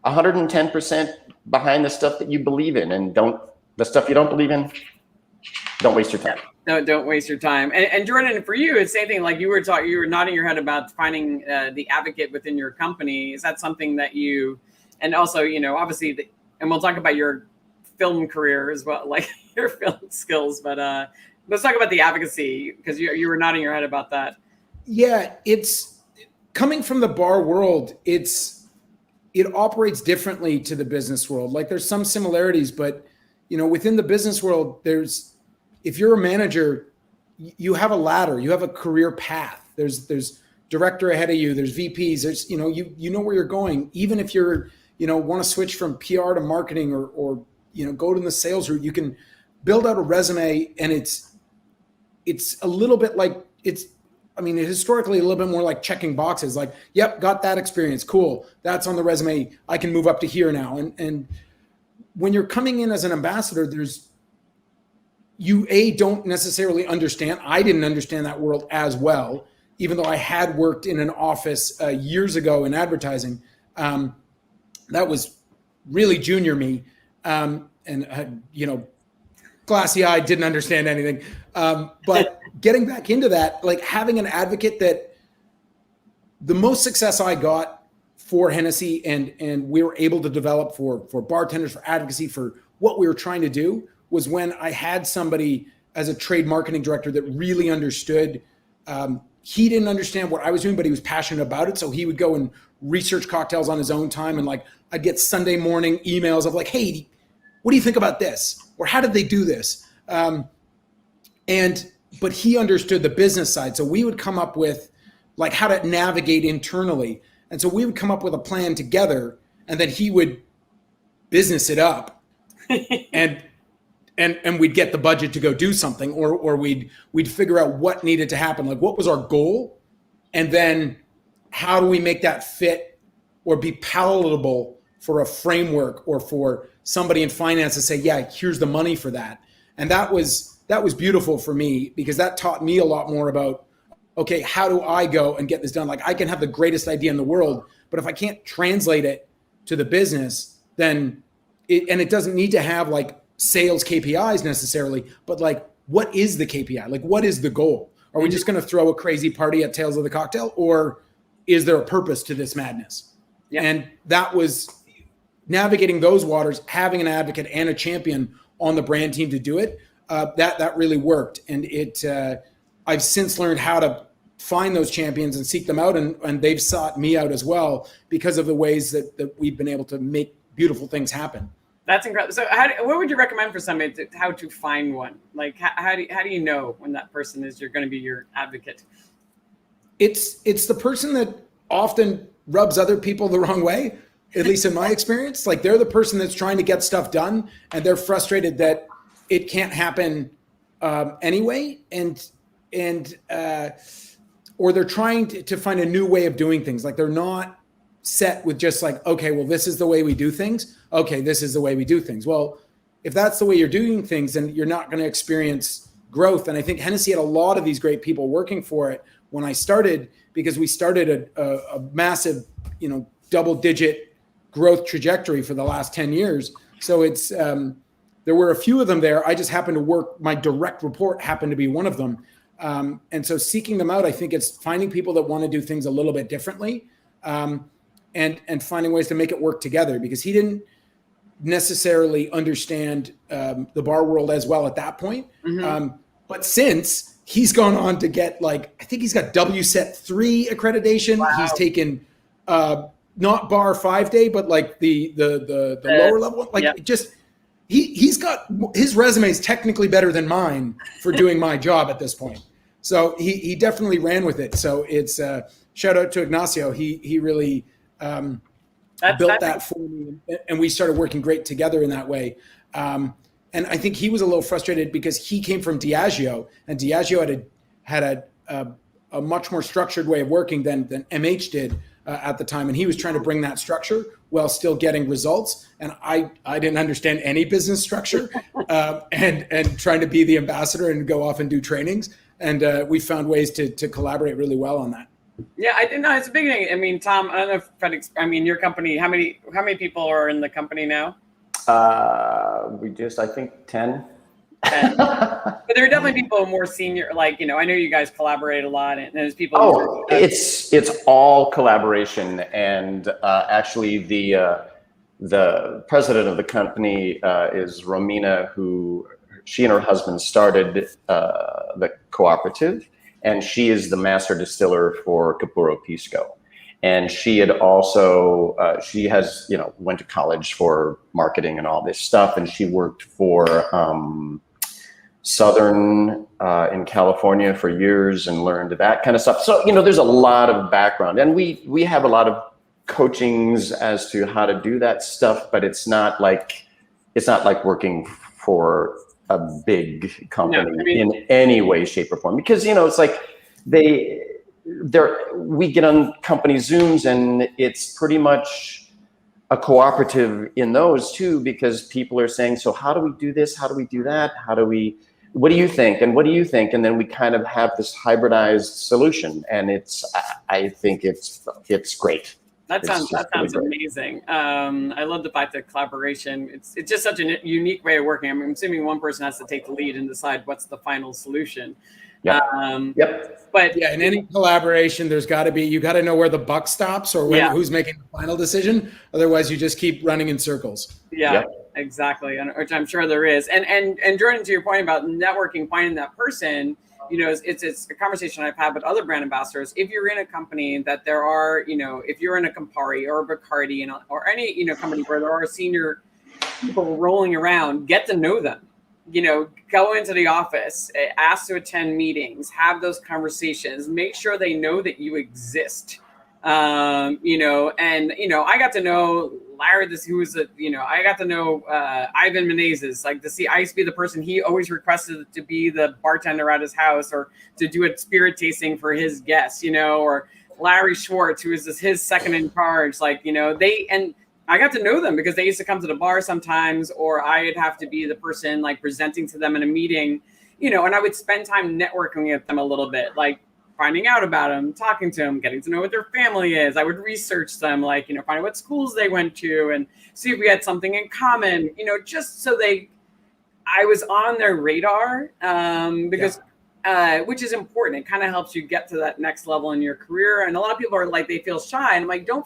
110% behind the stuff that you believe in, and the stuff you don't believe in, don't waste your time. No, don't waste your time. And Jordan, for you, it's the same thing. You were nodding your head about finding the advocate within your company. Is that something that you, and also, obviously, and we'll talk about your film career as well, your film skills. But let's talk about the advocacy, because you were nodding your head about that. Yeah, it's coming from the bar world. It operates differently to the business world. There's some similarities, but within the business world, if you're a manager, you have a ladder, you have a career path. There's director ahead of you, there's VPs, there's, you know where you're going. Even if you're, want to switch from PR to marketing or go to the sales route, you can build out a resume, and it's a little bit historically a little bit more like checking boxes, yep, got that experience. Cool. That's on the resume. I can move up to here now. And when you're coming in as an ambassador, you don't necessarily understand. I didn't understand that world as well, even though I had worked in an office years ago in advertising. That was really junior me, and glassy eyed, didn't understand anything. But getting back into that, having an advocate, that the most success I got for Hennessy and we were able to develop for bartenders, for advocacy, for what we were trying to do, was when I had somebody as a trade marketing director that really understood. He didn't understand what I was doing, but he was passionate about it. So he would go and research cocktails on his own time. And I'd get Sunday morning emails of hey, what do you think about this? Or how did they do this? But he understood the business side. So we would come up with how to navigate internally. And so we would come up with a plan together, and then he would business it up. And we'd get the budget to go do something, or we'd figure out what needed to happen. What was our goal? And then how do we make that fit or be palatable for a framework or for somebody in finance to say, yeah, here's the money for that. And that was beautiful for me, because that taught me a lot more about, okay, how do I go and get this done? I can have the greatest idea in the world, but if I can't translate it to the business, then it doesn't need to have sales KPIs necessarily, but what is the KPI? What is the goal? Are we just going to throw a crazy party at Tales of the Cocktail, or is there a purpose to this madness? Yeah. And that was navigating those waters, having an advocate and a champion on the brand team to do it. That really worked. And I've since learned how to find those champions and seek them out. And they've sought me out as well, because of the ways that we've been able to make beautiful things happen. That's incredible. So what would you recommend for somebody how to find one? How do you know when that person is going to be your advocate? It's the person that often rubs other people the wrong way, at least in my experience. They're the person that's trying to get stuff done, and they're frustrated that it can't happen anyway. Or they're trying to find a new way of doing things. They're not set with just okay, well, this is the way we do things. Okay, this is the way we do things. Well, if that's the way you're doing things, then you're not going to experience growth. And I think Hennessy had a lot of these great people working for it when I started, because we started a massive, double-digit growth trajectory for the last 10 years. So it's there were a few of them there. I just happened to work. My direct report happened to be one of them. And so seeking them out, I think it's finding people that want to do things a little bit differently, and finding ways to make it work together, because he didn't necessarily understand the bar world as well at that point. But since he's gone on to get I think he's got WSET 3 accreditation. Wow. He's taken not bar 5-day, but the lower level one. He's got, his resume is technically better than mine for doing my job at this point. So he definitely ran with it. So it's shout out to Ignacio. He really built that for me, and we started working great together in that way. And I think he was a little frustrated because he came from Diageo, and Diageo had a much more structured way of working than MH did at the time. And he was trying to bring that structure while still getting results. And I didn't understand any business structure, and trying to be the ambassador and go off and do trainings. And we found ways to collaborate really well on that. Yeah, I didn't know. It's a big thing. I mean, Tom, I don't know if your company, how many people are in the company now? I think 10. But there are definitely people more senior, I know you guys collaborate a lot, and there's people. Oh, it's all collaboration, and actually the president of the company is Romina, who she and her husband started the cooperative, and she is the master distiller for Capuro Pisco. And she had also, she has, went to college for marketing and all this stuff. And she worked for Southern in California for years and learned that kind of stuff. So, there's a lot of background, and we have a lot of coachings as to how to do that stuff, but it's not like working for a big company in any way, shape, or form, because, it's like we get on company Zooms, and it's pretty much a cooperative in those too, because people are saying, so how do we do this? How do we do that? What do you think? And what do you think? And then we kind of have this hybridized solution, and I think it's great. That sounds amazing. I love the fact that collaboration, it's just such a unique way of working. I'm assuming one person has to take the lead and decide what's the final solution. Yep. But in any collaboration, you got to know where the buck stops, or who's making the final decision. Otherwise, you just keep running in circles. Yeah, exactly. Which I'm sure there is. And Jordan, to your point about networking, finding that person, it's a conversation I've had with other brand ambassadors. If you're in a company that there are, if you're in a Campari or a Bacardi or any, company where there are senior people rolling around, get to know them. Go into the office, ask to attend meetings, have those conversations, make sure they know that you exist. I got to know Larry, I got to know Ivan Menezes, I used to be the person he always requested to be the bartender at his house, or to do a spirit tasting for his guests, or Larry Schwartz, who is his second in charge, I got to know them because they used to come to the bar sometimes, or I'd have to be the person presenting to them in a meeting, and I would spend time networking with them a little bit, finding out about them, talking to them, getting to know what their family is. I would research them, find out what schools they went to and see if we had something in common, just so I was on their radar, because which is important. It kind of helps you get to that next level in your career. And a lot of people are they feel shy, and I'm don't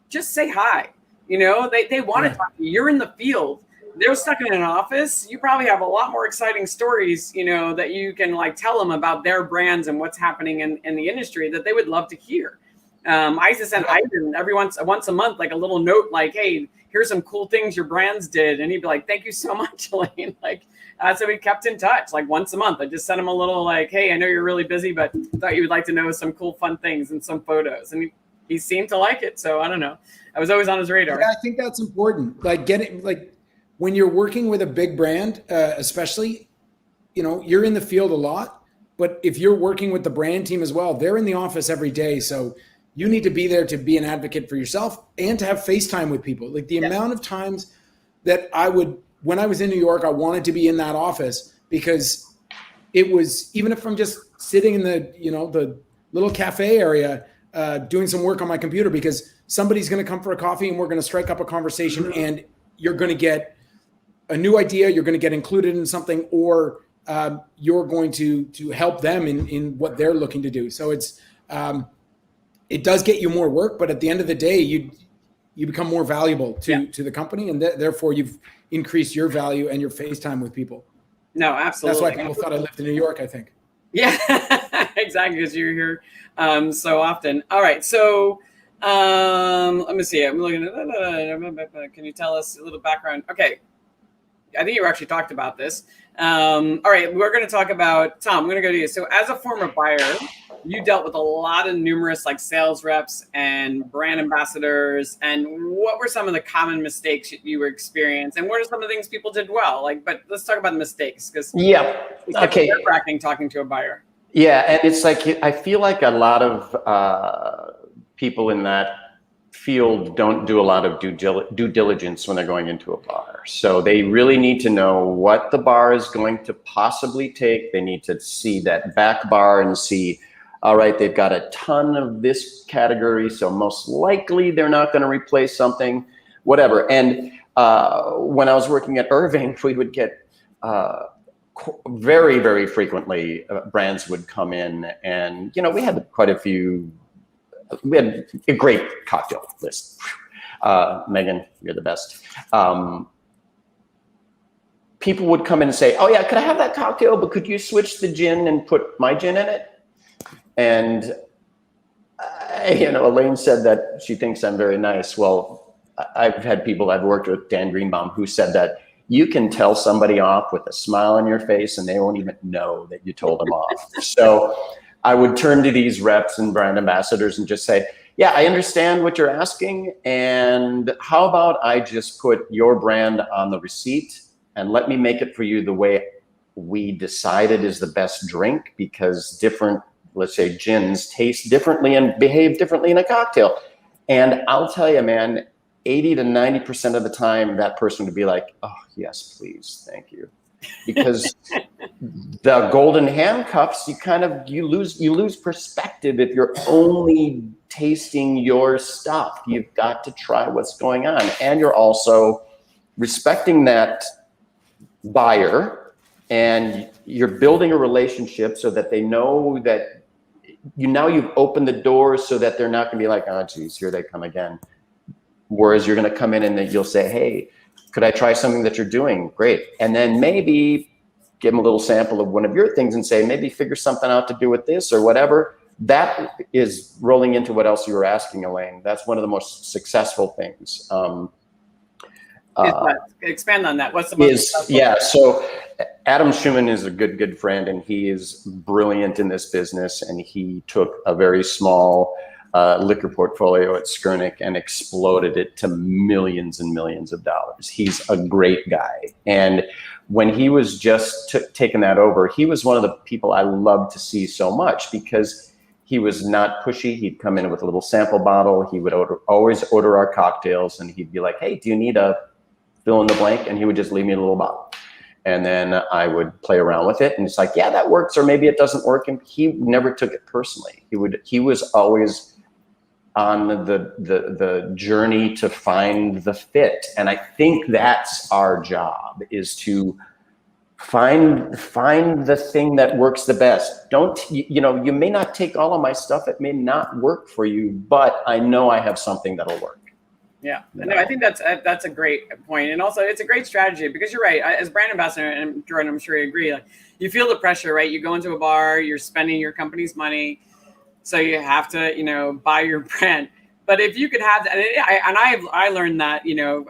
just say hi. They want to talk to you. You're in the field. They're stuck in an office. You probably have a lot more exciting stories, that you can tell them about their brands and what's happening in the industry that they would love to hear. I used to send Ivan every once a month, a little note, hey, here's some cool things your brands did. And he'd be like, thank you so much, Elaine. So we kept in touch, once a month. I just sent him a little hey, I know you're really busy, but thought you would like to know some cool, fun things and some photos. And he seemed to like it. So I don't know. I was always on his radar. Yeah, I think that's important. When you're working with a big brand, especially, you're in the field a lot, but if you're working with the brand team as well, they're in the office every day. So you need to be there to be an advocate for yourself and to have FaceTime with people. The amount of times that when I was in New York, I wanted to be in that office, because it was, even if I'm just sitting in the, the little cafe area, doing some work on my computer, because somebody's going to come for a coffee and we're going to strike up a conversation, and you're going to get a new idea. You're going to get included in something, or you're going to help them in what they're looking to do. So it does get you more work, but at the end of the day, you become more valuable to the company, and therefore you've increased your value and your face time with people. No, absolutely. That's why people thought I lived in New York, I think. Yeah, exactly, because you're here so often. All right, so let me see. I'm looking at. Can you tell us a little background? Okay, I think you actually talked about this. All right, we're going to talk about, Tom, I'm going to go to you. So as a former buyer, you dealt with a lot of numerous like sales reps and brand ambassadors. And what were some of the common mistakes you were experiencing? And what are some of the things people did well? But let's talk about the mistakes, because it's nerve-wracking talking to a buyer. Yeah, and it's like, I feel like a lot of people in that field don't do a lot of due diligence when they're going into a bar. So they really need to know what the bar is going to possibly take. They need to see that back bar and see, all right, they've got a ton of this category, so most likely they're not going to replace something, whatever. And when I was working at Irving, we would get very, very frequently brands would come in, and we had quite a few. We had a great cocktail list. Megan, you're the best. People would come in and say, oh yeah, could I have that cocktail, but could you switch the gin and put my gin in it? And, Elaine said that she thinks I'm very nice. Well, I've had people, I've worked with Dan Greenbaum, who said that you can tell somebody off with a smile on your face and they won't even know that you told them off. So I would turn to these reps and brand ambassadors and just say, yeah, I understand what you're asking. And how about I just put your brand on the receipt and let me make it for you the way we decided is the best drink, because different, let's say, gins taste differently and behave differently in a cocktail. And I'll tell you, man, 80 to 90% of the time, that person would be like, oh, yes, please, thank you. Because the golden handcuffs, you lose perspective if you're only tasting your stuff. You've got to try what's going on. And you're also respecting that buyer, and you're building a relationship so that they know that you've opened the door, so that they're not going to be like, oh, geez, here they come again. Whereas you're going to come in and then you'll say, hey, could I try something that you're doing? Great. And then maybe give them a little sample of one of your things and say, maybe figure something out to do with this or whatever. That is rolling into what else you were asking, Elaine. That's one of the most successful things. Expand on that. What's the most successful? Yeah, so Adam Schuman is a good friend, and he is brilliant in this business. And he took a very small liquor portfolio at Skurnik and exploded it to millions and millions of dollars. He's a great guy. And when he was just taking that over, he was one of the people I loved to see so much, because he was not pushy. He'd come in with a little sample bottle. He would always order our cocktails, and he'd be like, hey, do you need a fill in the blank? And he would just leave me a little bottle. And then I would play around with it. And it's like, yeah, that works, or maybe it doesn't work. And he never took it personally. He was always on the journey to find the fit. And I think that's our job, is to find the thing that works the best. You may not take all of my stuff. It may not work for you, but I know I have something that'll work. Yeah, no, I think that's a great point. And also it's a great strategy, because you're right. As brand ambassador, and Jordan, I'm sure you agree, like, you feel the pressure, right? You go into a bar, you're spending your company's money, so you have to, buy your brand. But if you could have that, and I learned that,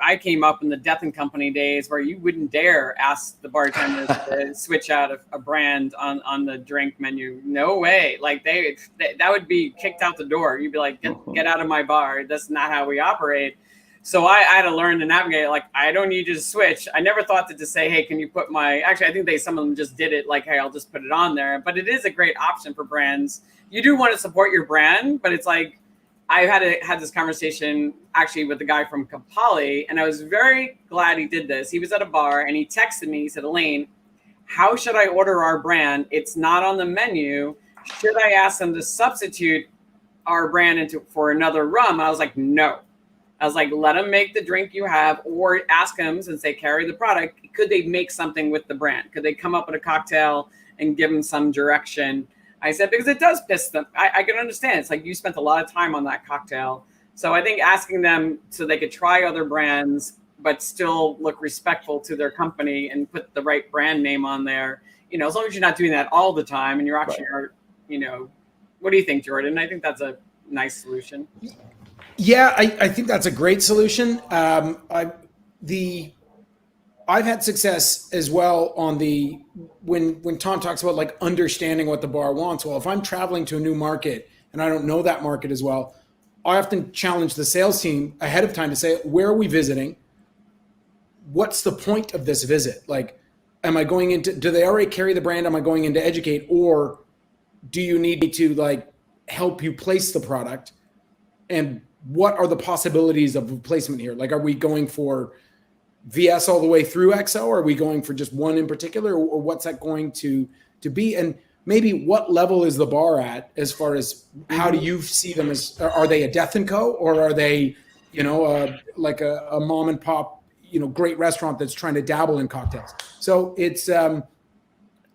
I came up in the Death and Company days where you wouldn't dare ask the bartenders to switch out a brand on the drink menu. No way. Like that would be kicked out the door. You'd be like, get out of my bar. That's not how we operate. So I had to learn to navigate. Like, I don't need you to switch. I never thought to say, hey, can you put actually, I think some of them just did it like, hey, I'll just put it on there. But it is a great option for brands. You do want to support your brand, but it's like, I had this conversation actually with the guy from Kapali, and I was very glad he did this. He was at a bar and he texted me. He said, Elaine, how should I order our brand? It's not on the menu. Should I ask them to substitute our brand into for another rum. I was like, no. I was like, let them make the drink you have, or ask them, since they carry the product, could they make something with the brand? Could they come up with a cocktail and give them some direction? I said, because it does piss them. I can understand. It's like you spent a lot of time on that cocktail. So I think asking them so they could try other brands, but still look respectful to their company and put the right brand name on there. You know, as long as you're not doing that all the time and you're actually, you know, what do you think, Jordan? I think that's a nice solution. Yeah, I think that's a great solution. I've had success as well on the when Tom talks about like understanding what the bar wants. Well, if I'm traveling to a new market and I don't know that market as well, I often challenge the sales team ahead of time to say, where are we visiting? What's the point of this visit? Like, am I going into, do they already carry the brand? Am I going in to educate, or do you need me to like help you place the product? And what are the possibilities of replacement here? Like, are we going for VS all the way through XO? Or are we going for just one in particular, or what's that going to be? And maybe what level is the bar at as far as how do you see them as, are they a Death and Co, or are they, you know, like a mom and pop, you know, great restaurant that's trying to dabble in cocktails? So it's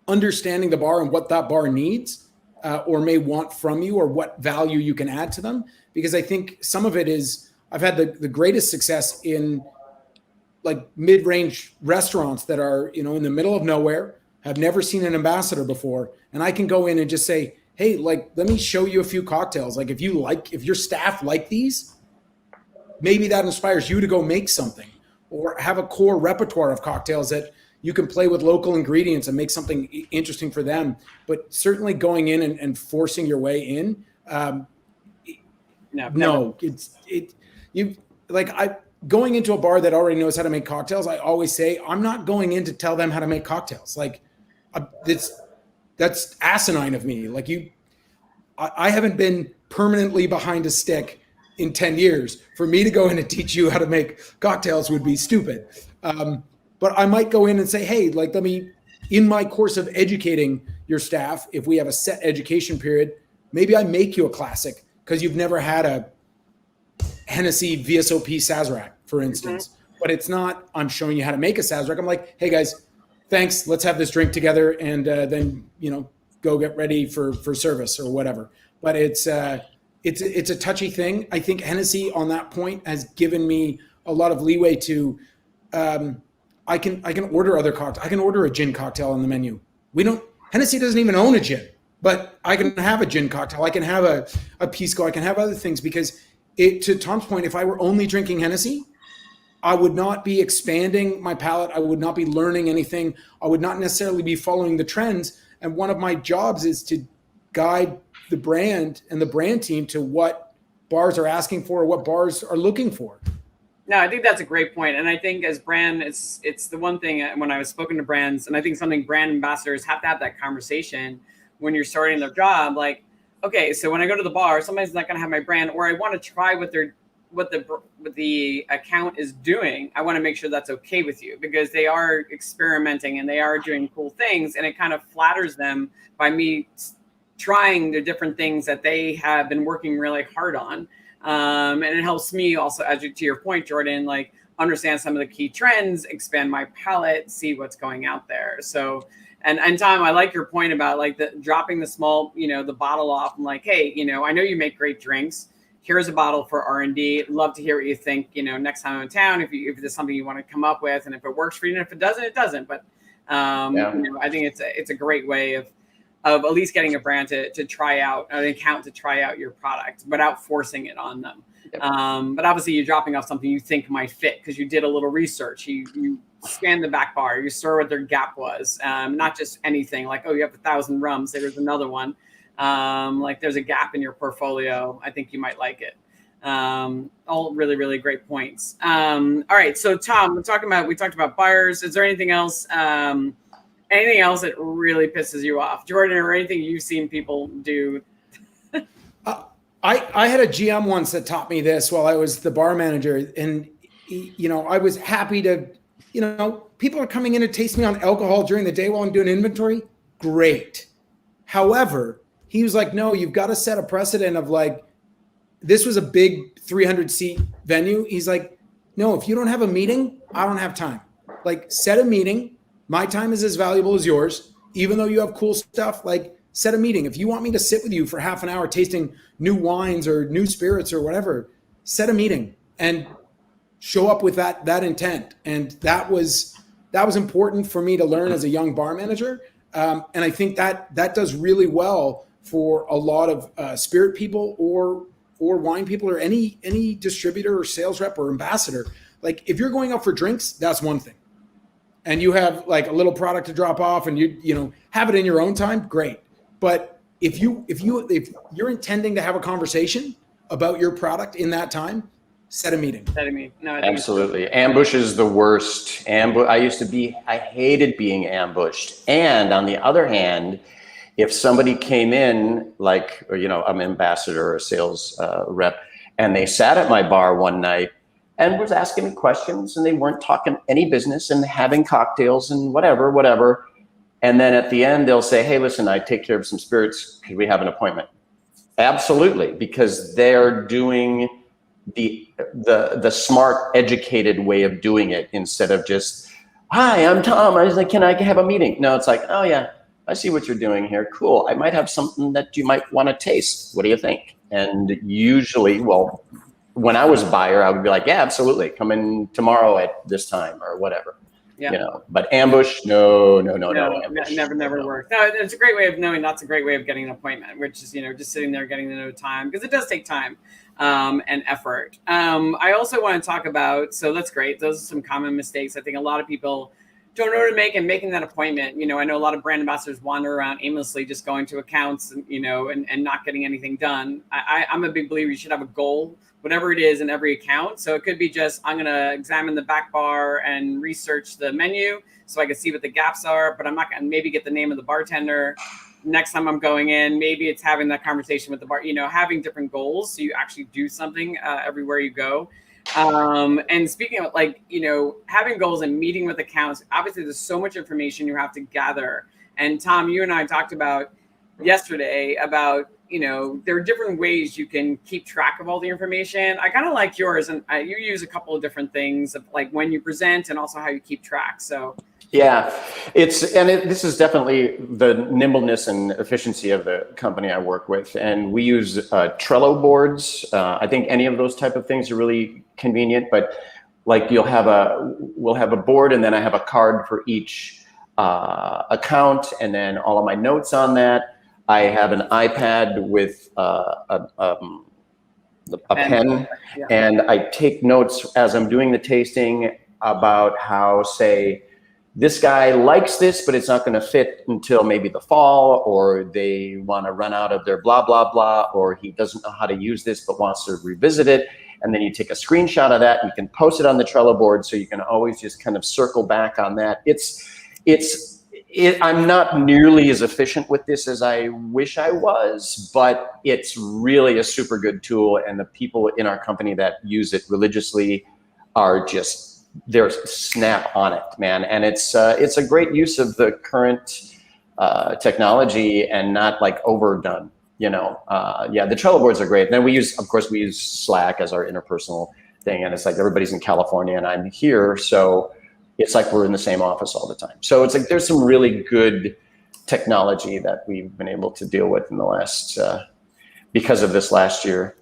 understanding the bar and what that bar needs or may want from you, or what value you can add to them. Because I think some of it is, I've had the greatest success in like mid-range restaurants that are, you know, in the middle of nowhere, have never seen an ambassador before. And I can go in and just say, hey, like, let me show you a few cocktails. Like, if your staff like these, maybe that inspires you to go make something, or have a core repertoire of cocktails that you can play with local ingredients and make something interesting for them. But certainly going in and forcing your way in, going into a bar that already knows how to make cocktails. I always say, I'm not going in to tell them how to make cocktails. Like, that's asinine of me. Like, I haven't been permanently behind a stick in 10 years. For me to go in and teach you how to make cocktails would be stupid. But I might go in and say, hey, like, let me, in my course of educating your staff, if we have a set education period, maybe I make you a classic because you've never had a Hennessy VSOP Sazerac, for instance. Mm-hmm. But it's not, I'm showing you how to make a Sazerac. I'm like, hey guys, thanks. Let's have this drink together, and then, you know, go get ready for service or whatever. But it's a touchy thing. I think Hennessy on that point has given me a lot of leeway to, I can order other cocktails. I can order a gin cocktail on the menu. Hennessy doesn't even own a gin, but I can have a gin cocktail. I can have a pisco. I can have other things, because to Tom's point, if I were only drinking Hennessy, I would not be expanding my palate. I would not be learning anything. I would not necessarily be following the trends. And one of my jobs is to guide the brand and the brand team to what bars are asking for, or what bars are looking for. No, I think that's a great point. And I think as brand, it's the one thing when I was spoken to brands, and I think something brand ambassadors have to have that conversation when you're starting their job. Like, okay, so when I go to the bar, somebody's not going to have my brand, or I want to try what the account is doing. I want to make sure that's okay with you, because they are experimenting and they are doing cool things, and it kind of flatters them by me trying the different things that they have been working really hard on. And it helps me also, to your point, Jordan, like, understand some of the key trends, expand my palette, see what's going out there. So, and Tom, I like your point about like dropping the small, you know, the bottle off. I'm like, hey, you know, I know you make great drinks. Here's a bottle for R&D. Love to hear what you think, you know, next time I'm in town, if there's something you want to come up with, and if it works for you, and if it doesn't, it doesn't. But you know, I think it's a great way of at least getting a brand to try out, an account to try out your product without forcing it on them. Yep. But obviously you're dropping off something you think might fit because you did a little research. You scanned the back bar, you saw what their gap was. Not just anything like, oh, you have 1,000 rums, there's another one. Like, there's a gap in your portfolio. I think you might like it. All really, really great points. All right. So Tom, we talked about buyers. Is there anything else that really pisses you off, Jordan, or anything you've seen people do? I had a GM once that taught me this while I was the bar manager. And, you know, I was happy to, you know, people are coming in to taste me on alcohol during the day while I'm doing inventory. Great. However, he was like, no, you've got to set a precedent of like, this was a big 300-seat venue. He's like, no, if you don't have a meeting, I don't have time. Like, set a meeting. My time is as valuable as yours. Even though you have cool stuff, like, set a meeting. If you want me to sit with you for half an hour tasting new wines or new spirits or whatever, set a meeting and show up with that intent. And that was important for me to learn as a young bar manager. And I think that does really well for a lot of spirit people or wine people or any distributor or sales rep or ambassador. Like, if you're going out for drinks, that's one thing. And you have like a little product to drop off and you know, have it in your own time, great. But if you're intending to have a conversation about your product in that time, set a meeting. No, absolutely. Ambush is the worst. I hated being ambushed. And on the other hand, if somebody came in, like, you know, I'm an ambassador or a sales rep, and they sat at my bar one night and was asking me questions, and they weren't talking any business and having cocktails and whatever. And then at the end, they'll say, hey, listen, I take care of some spirits. Could we have an appointment? Absolutely, because they're doing the smart, educated way of doing it instead of just, hi, I'm Tom. I was like, can I have a meeting? No, it's like, oh yeah, I see what you're doing here. Cool. I might have something that you might want to taste. What do you think? And usually, well, when I was a buyer, I would be like, yeah, absolutely. Come in tomorrow at this time or whatever. Yeah. You know, but ambush, no. Ambush, never worked. No, it's a great way of knowing. That's a great way of getting an appointment, which is, you know, just sitting there getting to know time, because it does take time and effort. I also want to talk about, so that's great. Those are some common mistakes. I think a lot of people don't know what to make and making that appointment. You know, I know a lot of brand ambassadors wander around aimlessly, just going to accounts and, you know, and not getting anything done. I'm a big believer you should have a goal, whatever it is, in every account. So it could be just, I'm going to examine the back bar and research the menu so I can see what the gaps are, but I'm not going to maybe get the name of the bartender next time I'm going in. Maybe it's having that conversation with the bar, you know, having different goals so you actually do something everywhere you go. And speaking of, like, you know, having goals and meeting with accounts, obviously there's so much information you have to gather. And Tom, you and I talked about yesterday about, you know, there are different ways you can keep track of all the information. I kind of like yours, and you use a couple of different things of, like, when you present and also how you keep track. So yeah, this is definitely the nimbleness and efficiency of the company I work with. And we use Trello boards. I think any of those type of things are really convenient, but like we'll have a board, and then I have a card for each account, and then all of my notes on that. I have an iPad with a pen, yeah. And I take notes as I'm doing the tasting about how, say, this guy likes this, but it's not going to fit until maybe the fall, or they want to run out of their blah, blah, blah, or he doesn't know how to use this but wants to revisit it. And then you take a screenshot of that and you can post it on the Trello board, so you can always just kind of circle back on that. I'm not nearly as efficient with this as I wish I was, but it's really a super good tool. And the people in our company that use it religiously are just, they're snap on it, man. And it's a great use of the current technology and not like overdone, you know. Yeah, the Trello boards are great. And then we use Slack as our interpersonal thing. And it's like everybody's in California and I'm here, so it's like we're in the same office all the time. So it's like there's some really good technology that we've been able to deal with in the last, because of this last year.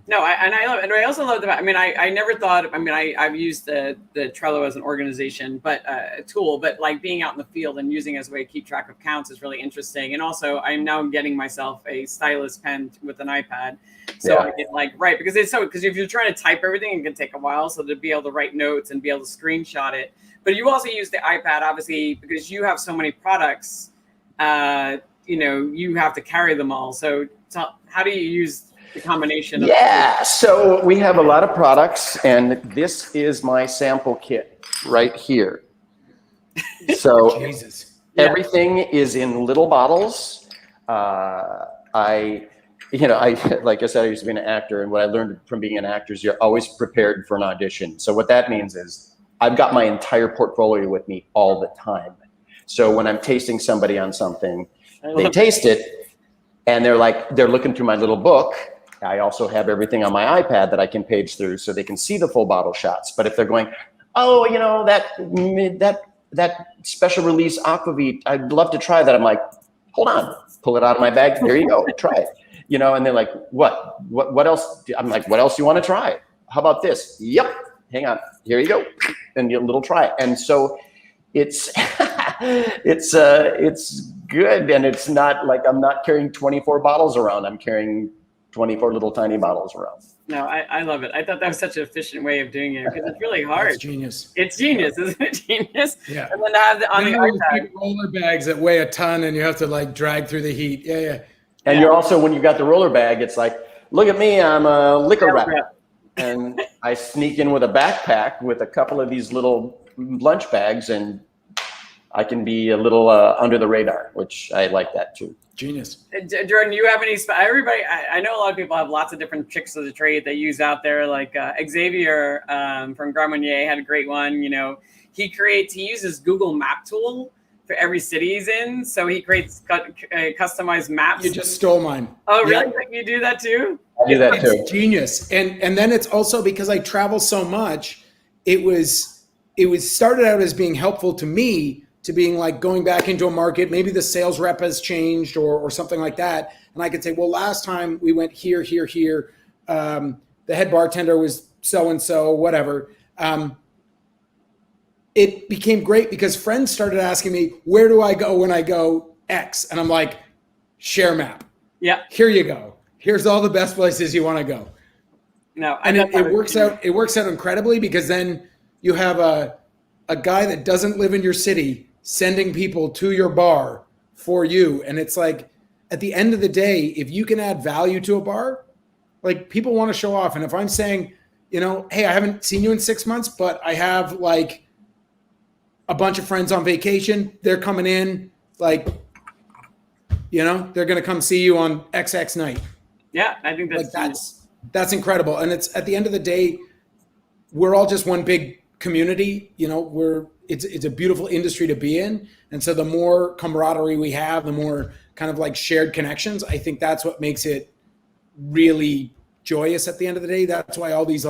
No, I also love that. I mean, I never thought, I mean, I've used the Trello as an organization, but a tool, but like being out in the field and using it as a way to keep track of counts is really interesting. And also I'm now getting myself a stylus pen with an iPad. So yeah. I can write, because if you're trying to type everything, it can take a while. So to be able to write notes and be able to screenshot it. But you also use the iPad, obviously, because you have so many products, you know, you have to carry them all. So how do you use the combination of so we have a lot of products, and this is my sample kit right here. So Jesus. Everything is in little bottles. Like I said, I used to be an actor, and what I learned from being an actor is you're always prepared for an audition. So what that means is I've got my entire portfolio with me all the time. So when I'm tasting somebody on something, they taste it, and they're looking through my little book, I also have everything on my iPad that I can page through so they can see the full bottle shots. But if they're going, oh, you know, that special release Aquavit, I'd love to try that. I'm like, hold on, pull it out of my bag. Here you go, try it. You know, and they're like, what else? I'm like, what else do you want to try? How about this? Yep. Hang on. Here you go. And a little try it. And so it's it's good. And it's not like I'm not carrying 24 bottles around. I'm carrying 24 little tiny bottles around. No, I love it. I thought that was such an efficient way of doing it because it's really hard. It's genius. It's genius, isn't it? Genius. Yeah. And then to have on the iPad. Roller bags that weigh a ton and you have to like drag through the heat. Yeah. And you're also, when you got the roller bag, it's like, look at me, I'm a liquor rep. And I sneak in with a backpack with a couple of these little lunch bags, and I can be a little under the radar, which I like that too. Genius. Jordan, you have any? Everybody, I know a lot of people have lots of different tricks of the trade they use out there. Like Xavier from Grandmonier had a great one. You know, he uses Google Map tool for every city he's in, so he creates customized maps. You just stole mine. Oh, really? Yeah. You do that too? I do that too. It's genius. And then it's also because I travel so much, it was started out as being helpful to me, to being like going back into a market, maybe the sales rep has changed or something like that. And I could say, well, last time we went here. The head bartender was so-and-so, whatever. It became great because friends started asking me, where do I go when I go X? And I'm like, share map. Yeah. Here you go. Here's all the best places you want to go. No, and it works out. It works out incredibly because then you have a guy that doesn't live in your city sending people to your bar for you. And it's like, at the end of the day, if you can add value to a bar, like people want to show off. And if I'm saying, you know, hey, I haven't seen you in 6 months, but I have like a bunch of friends on vacation, they're coming in, like, you know, they're going to come see you on XX night. Yeah, I think that's incredible. And it's at the end of the day, we're all just one big community. You know, it's a beautiful industry to be in. And so the more camaraderie we have, the more kind of like shared connections, I think that's what makes it really joyous at the end of the day. That's why that's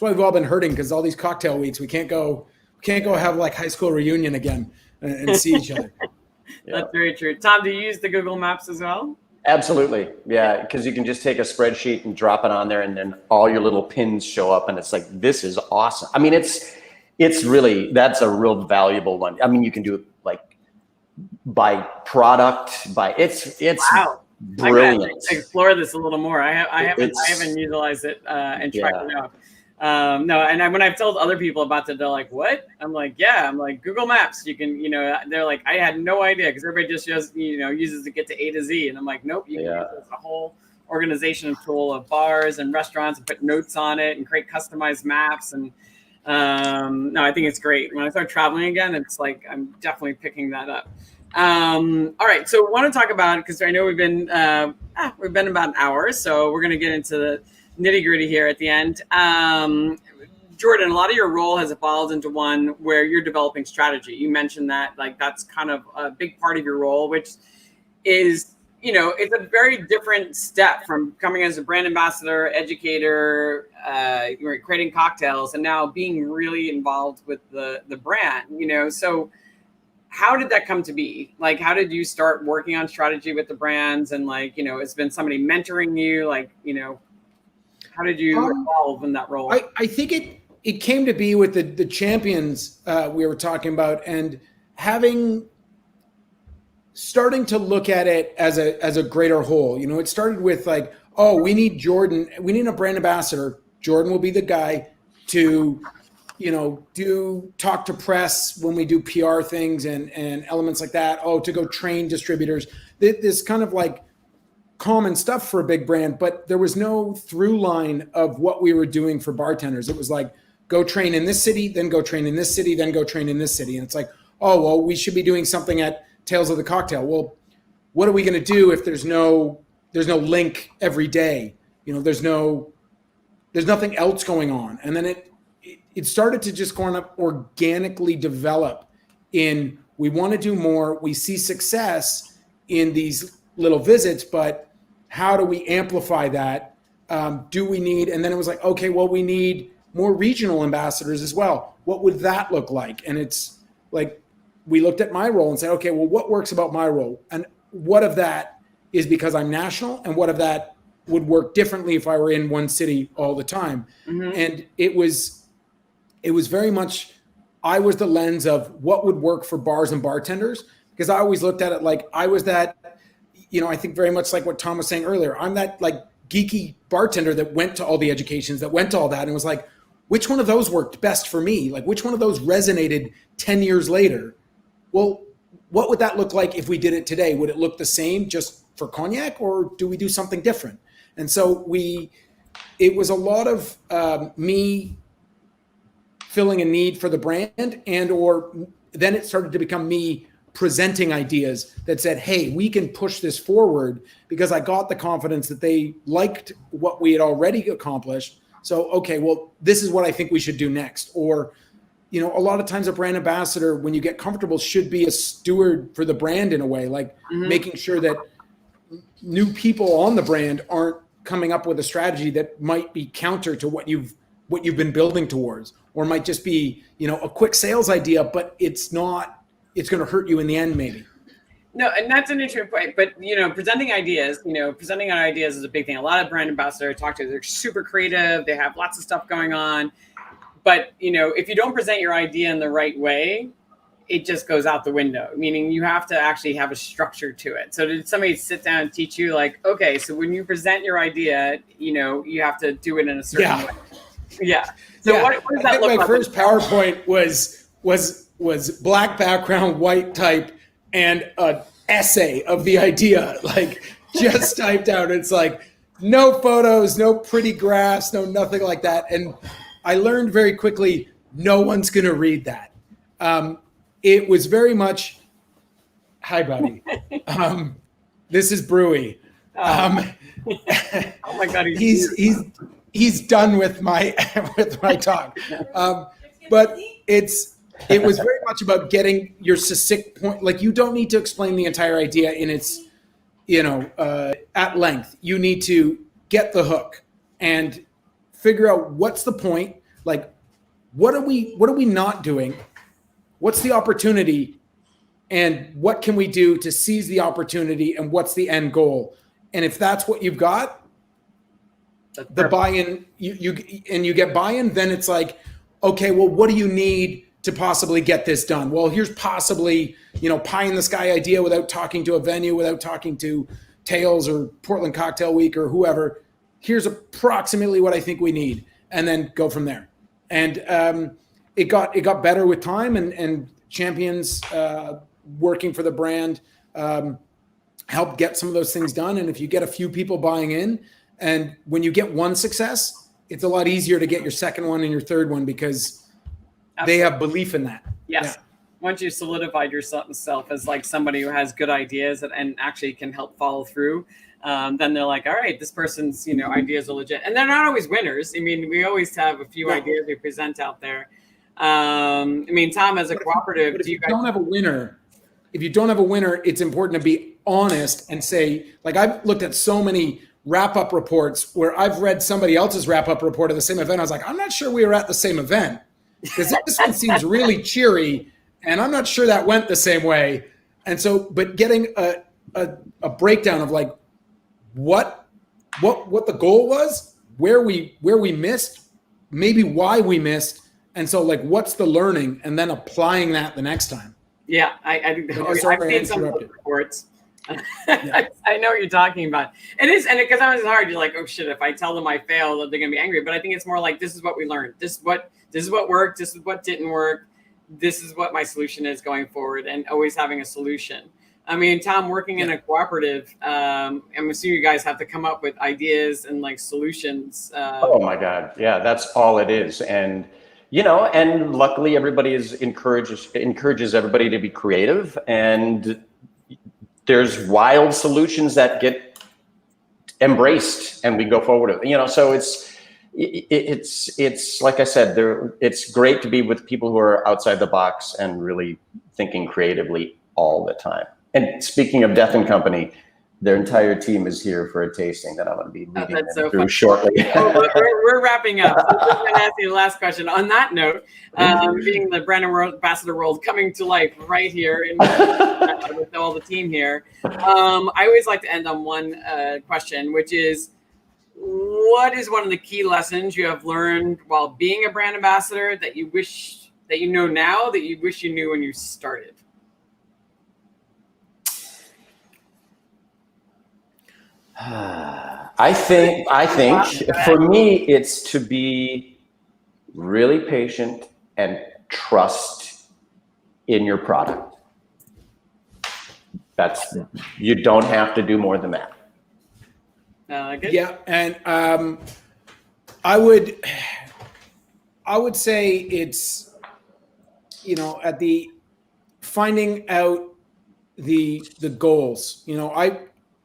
why we've all been hurting, because all these cocktail weeks, we can't go have like high school reunion again and see each other. That's very true. Tom, do you use the Google Maps as well? Absolutely. Yeah. Because you can just take a spreadsheet and drop it on there, and then all your little pins show up, and it's like, this is awesome. I mean, it's really, that's a real valuable one. I mean, you can do it like by product, it's wow. Brilliant. I'm gonna explore this a little more. I haven't utilized it and tried it out. No, and when I've told other people about it, they're like, "What?" I'm like, "Yeah." I'm like, Google Maps. You can, they're like, "I had no idea," because everybody just uses to get to A to Z, and I'm like, "Nope, you can use it as a whole organization tool of bars and restaurants and put notes on it and create customized maps." And no, I think it's great. When I start traveling again, it's like I'm definitely picking that up. All right, so I want to talk about it because I know we've been about an hour, so we're going to get into the nitty gritty here at the end. Jordan, a lot of your role has evolved into one where you're developing strategy. You mentioned that, like, that's kind of a big part of your role, which is, it's a very different step from coming as a brand ambassador, educator, creating cocktails, and now being really involved with the brand, so how did that come to be? Like, how did you start working on strategy with the brands? And like, it's been somebody mentoring you, like, how did you evolve in that role? I think it came to be with the champions we were talking about, and starting to look at it as a greater whole. It started with like, oh, we need Jordan. We need a brand ambassador. Jordan will be the guy to, talk to press when we do PR things and elements like that. Oh, to go train distributors. This kind of like common stuff for a big brand, but there was no through line of what we were doing for bartenders. It was like, go train in this city, then go train in this city, then go train in this city. And it's like, oh, well, we should be doing something at Tales of the Cocktail. Well, what are we going to do if there's no link every day? There's nothing else going on. And then it started to just kind of organically develop in, we want to do more. We see success in these little visits, but how do we amplify that Do we need, and then it was like, okay, well, we need more regional ambassadors as well. What would that look like? And it's like, we looked at my role and said, okay, well, what works about my role? And what of that is because I'm national, and what of that would work differently if I were in one city all the time? And it was very much, I was the lens of what would work for bars and bartenders, because I always looked at it like I was that, I think very much like what Tom was saying earlier, I'm that like geeky bartender that went to all the educations, that went to all that, and was like, which one of those worked best for me? Like, which one of those resonated 10 years later? Well, what would that look like if we did it today? Would it look the same just for cognac, or do we do something different? And so it was a lot of me filling a need for the brand, or then it started to become me presenting ideas that said, hey, we can push this forward, because I got the confidence that they liked what we had already accomplished. So, okay, well, this is what I think we should do next. Or, a lot of times a brand ambassador, when you get comfortable, should be a steward for the brand in a way, like making sure that new people on the brand aren't coming up with a strategy that might be counter to what you've been building towards, or might just be, a quick sales idea, but it's going to hurt you in the end, maybe. No, and that's an interesting point. But, presenting ideas is a big thing. A lot of brand ambassadors I talk to, they're super creative. They have lots of stuff going on. But, if you don't present your idea in the right way, it just goes out the window, meaning you have to actually have a structure to it. So did somebody sit down and teach you, like, okay, so when you present your idea, you have to do it in a certain way? Yeah. So what does that look like? My first PowerPoint was black background, white type, and an essay of the idea, like just typed out. It's like no photos, no pretty graphs, no nothing like that. And I learned very quickly, no one's going to read that. It was very much, hi, buddy. This is Brewy. Oh my God, he's done with my talk. But it was very much about getting your succinct point. Like, you don't need to explain the entire idea in its, at length. You need to get the hook and figure out what's the point. Like, what are we not doing? What's the opportunity, and what can we do to seize the opportunity, and what's the end goal? And if that's what you've got, the buy-in, you get buy-in, then it's like, okay, well, what do you need to possibly get this done? Well, here's possibly, pie in the sky idea without talking to a venue, without talking to Tales or Portland Cocktail Week or whoever. Here's approximately what I think we need, and then go from there. And it got better with time, and champions working for the brand helped get some of those things done. And if you get a few people buying in, and when you get one success, it's a lot easier to get your second one and your third one, because they have belief in that. Yes. Yeah. Once you solidified yourself as like somebody who has good ideas and actually can help follow through, then they're like, all right, this person's, ideas are legit. And they're not always winners. I mean, we always have a few ideas we present out there. Tom, as a cooperative, if you don't have a winner, it's important to be honest and say, like, I've looked at so many wrap-up reports where I've read somebody else's wrap-up report of the same event. I was like, I'm not sure we were at the same event, because this one seems really cheery, and I'm not sure that went the same way. And so, but getting a breakdown of like what the goal was, where we missed, maybe why we missed, and so like what's the learning, and then applying that the next time. Yeah, I think I've seen some reports. Yeah. I know what you're talking about. It is, and because it's hard. You're like, oh shit, if I tell them I failed, they're gonna be angry. But I think it's more like, this is what we learned. This is what worked. This is what didn't work. This is what my solution is going forward, and always having a solution. I mean, Tom, working in a cooperative, I'm assuming you guys have to come up with ideas and like solutions. Oh my God, yeah, that's all it is. And and luckily everybody encourages everybody to be creative, and there's wild solutions that get embraced, and we go forward with. So it's like I said, it's great to be with people who are outside the box and really thinking creatively all the time. And speaking of Death and Company, their entire team is here for a tasting that I'm going to be leading them so through fun. shortly. We're wrapping up. So I'm just going to ask you the last question. On that note, being the Brand Ambassador World coming to life right here with all the team here, I always like to end on one question, which is, what is one of the key lessons you have learned while being a brand ambassador that you wish that you know now that you wish you knew when you started? I think for me, it's to be really patient and trust in your product. You don't have to do more than that. Good. Yeah, and I would say it's, at the finding out the goals.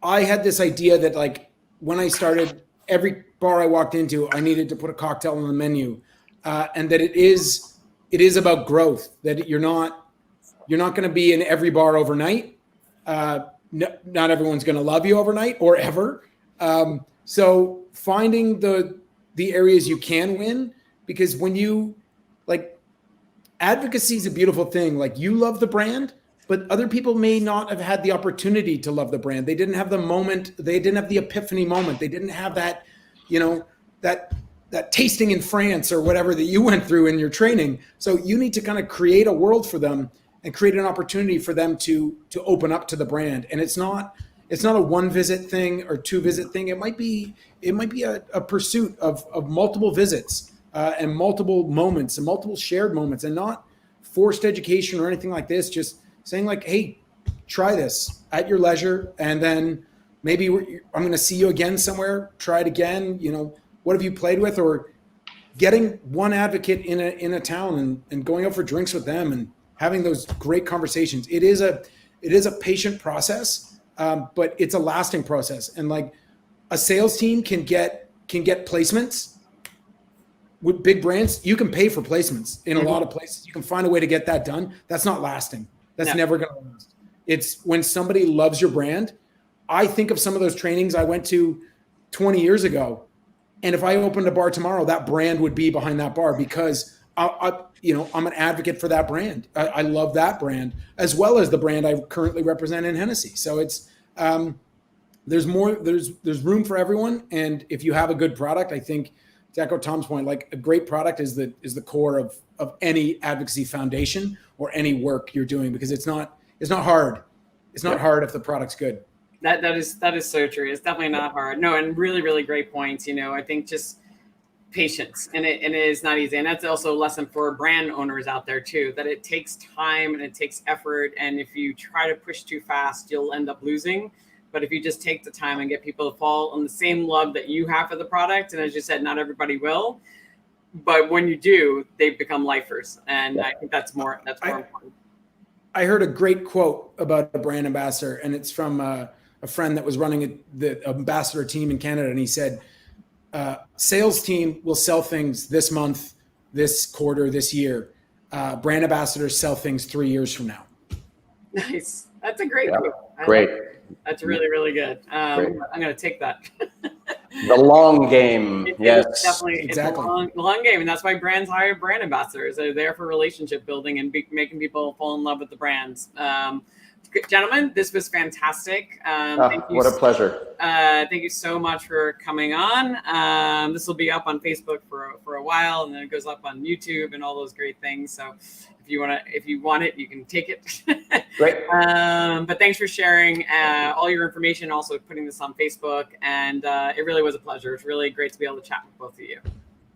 I had this idea that, like, when I started, every bar I walked into, I needed to put a cocktail on the menu, and that it is about growth. That you're not going to be in every bar overnight. Not everyone's going to love you overnight or ever. So finding the areas you can win, because when you, like, advocacy is a beautiful thing. Like, you love the brand, but other people may not have had the opportunity to love the brand. They didn't have the moment. They didn't have the epiphany moment. They didn't have that, that tasting in France or whatever that you went through in your training. So you need to kind of create a world for them and create an opportunity for them to open up to the brand. And it's not a one visit thing or two visit thing. It might be a pursuit of multiple visits and multiple moments and multiple shared moments, and not forced education or anything like this. Just saying, like, hey, try this at your leisure, and then maybe I'm going to see you again somewhere. Try it again. What have you played with? Or getting one advocate in a town and going out for drinks with them and having those great conversations. It is a patient process, but it's a lasting process. And, like, a sales team can get placements with big brands. You can pay for placements in a lot of places. You can find a way to get that done. That's not lasting. That's never going to last. It's when somebody loves your brand. I think of some of those trainings I went to 20 years ago, and if I opened a bar tomorrow, that brand would be behind that bar, because I'm an advocate for that brand. I love that brand as well as the brand I currently represent in Hennessy. So it's there's room for everyone, and if you have a good product, I think, to echo Tom's point, like, a great product is the core of any advocacy foundation or any work you're doing, because it's not hard. It's not hard if the product's good. That is so true. It's definitely not hard. No, and really, really great points. I think just patience, and it is not easy. And that's also a lesson for brand owners out there too, that it takes time and it takes effort. And if you try to push too fast, you'll end up losing. But if you just take the time and get people to fall on the same love that you have for the product, and as you said, not everybody will, but when you do, they become lifers. And I think that's more important. I heard a great quote about a brand ambassador, and it's from a friend that was running the ambassador team in Canada. And he said, sales team will sell things this month, this quarter, this year. Brand ambassadors sell things 3 years from now. Nice. That's a great quote. Great. That's really, really good. I'm going to take that. The long game. Yes, definitely. Exactly. It's a long game. And that's why brands hire brand ambassadors. They're there for relationship building and making people fall in love with the brands. Gentlemen, this was fantastic. Thank you. What a pleasure. Thank you so much for coming on. This will be up on Facebook for a while, and then it goes up on YouTube and all those great things. So if you want it, you can take it. Great. But thanks for sharing all your information, also putting this on Facebook. And it really was a pleasure. It's really great to be able to chat with both of you.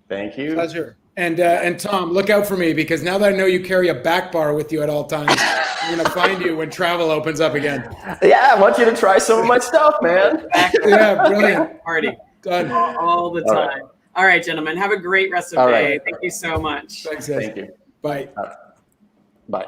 Thank you. Pleasure. And Tom, look out for me, because now that I know you carry a back bar with you at all times, I'm going to find you when travel opens up again. Yeah, I want you to try some of my stuff, man. Yeah, brilliant. Party. Done. All the time. All right, gentlemen. Have a great rest of the day. Thank you so much. Thanks, Thank you. Bye. Bye.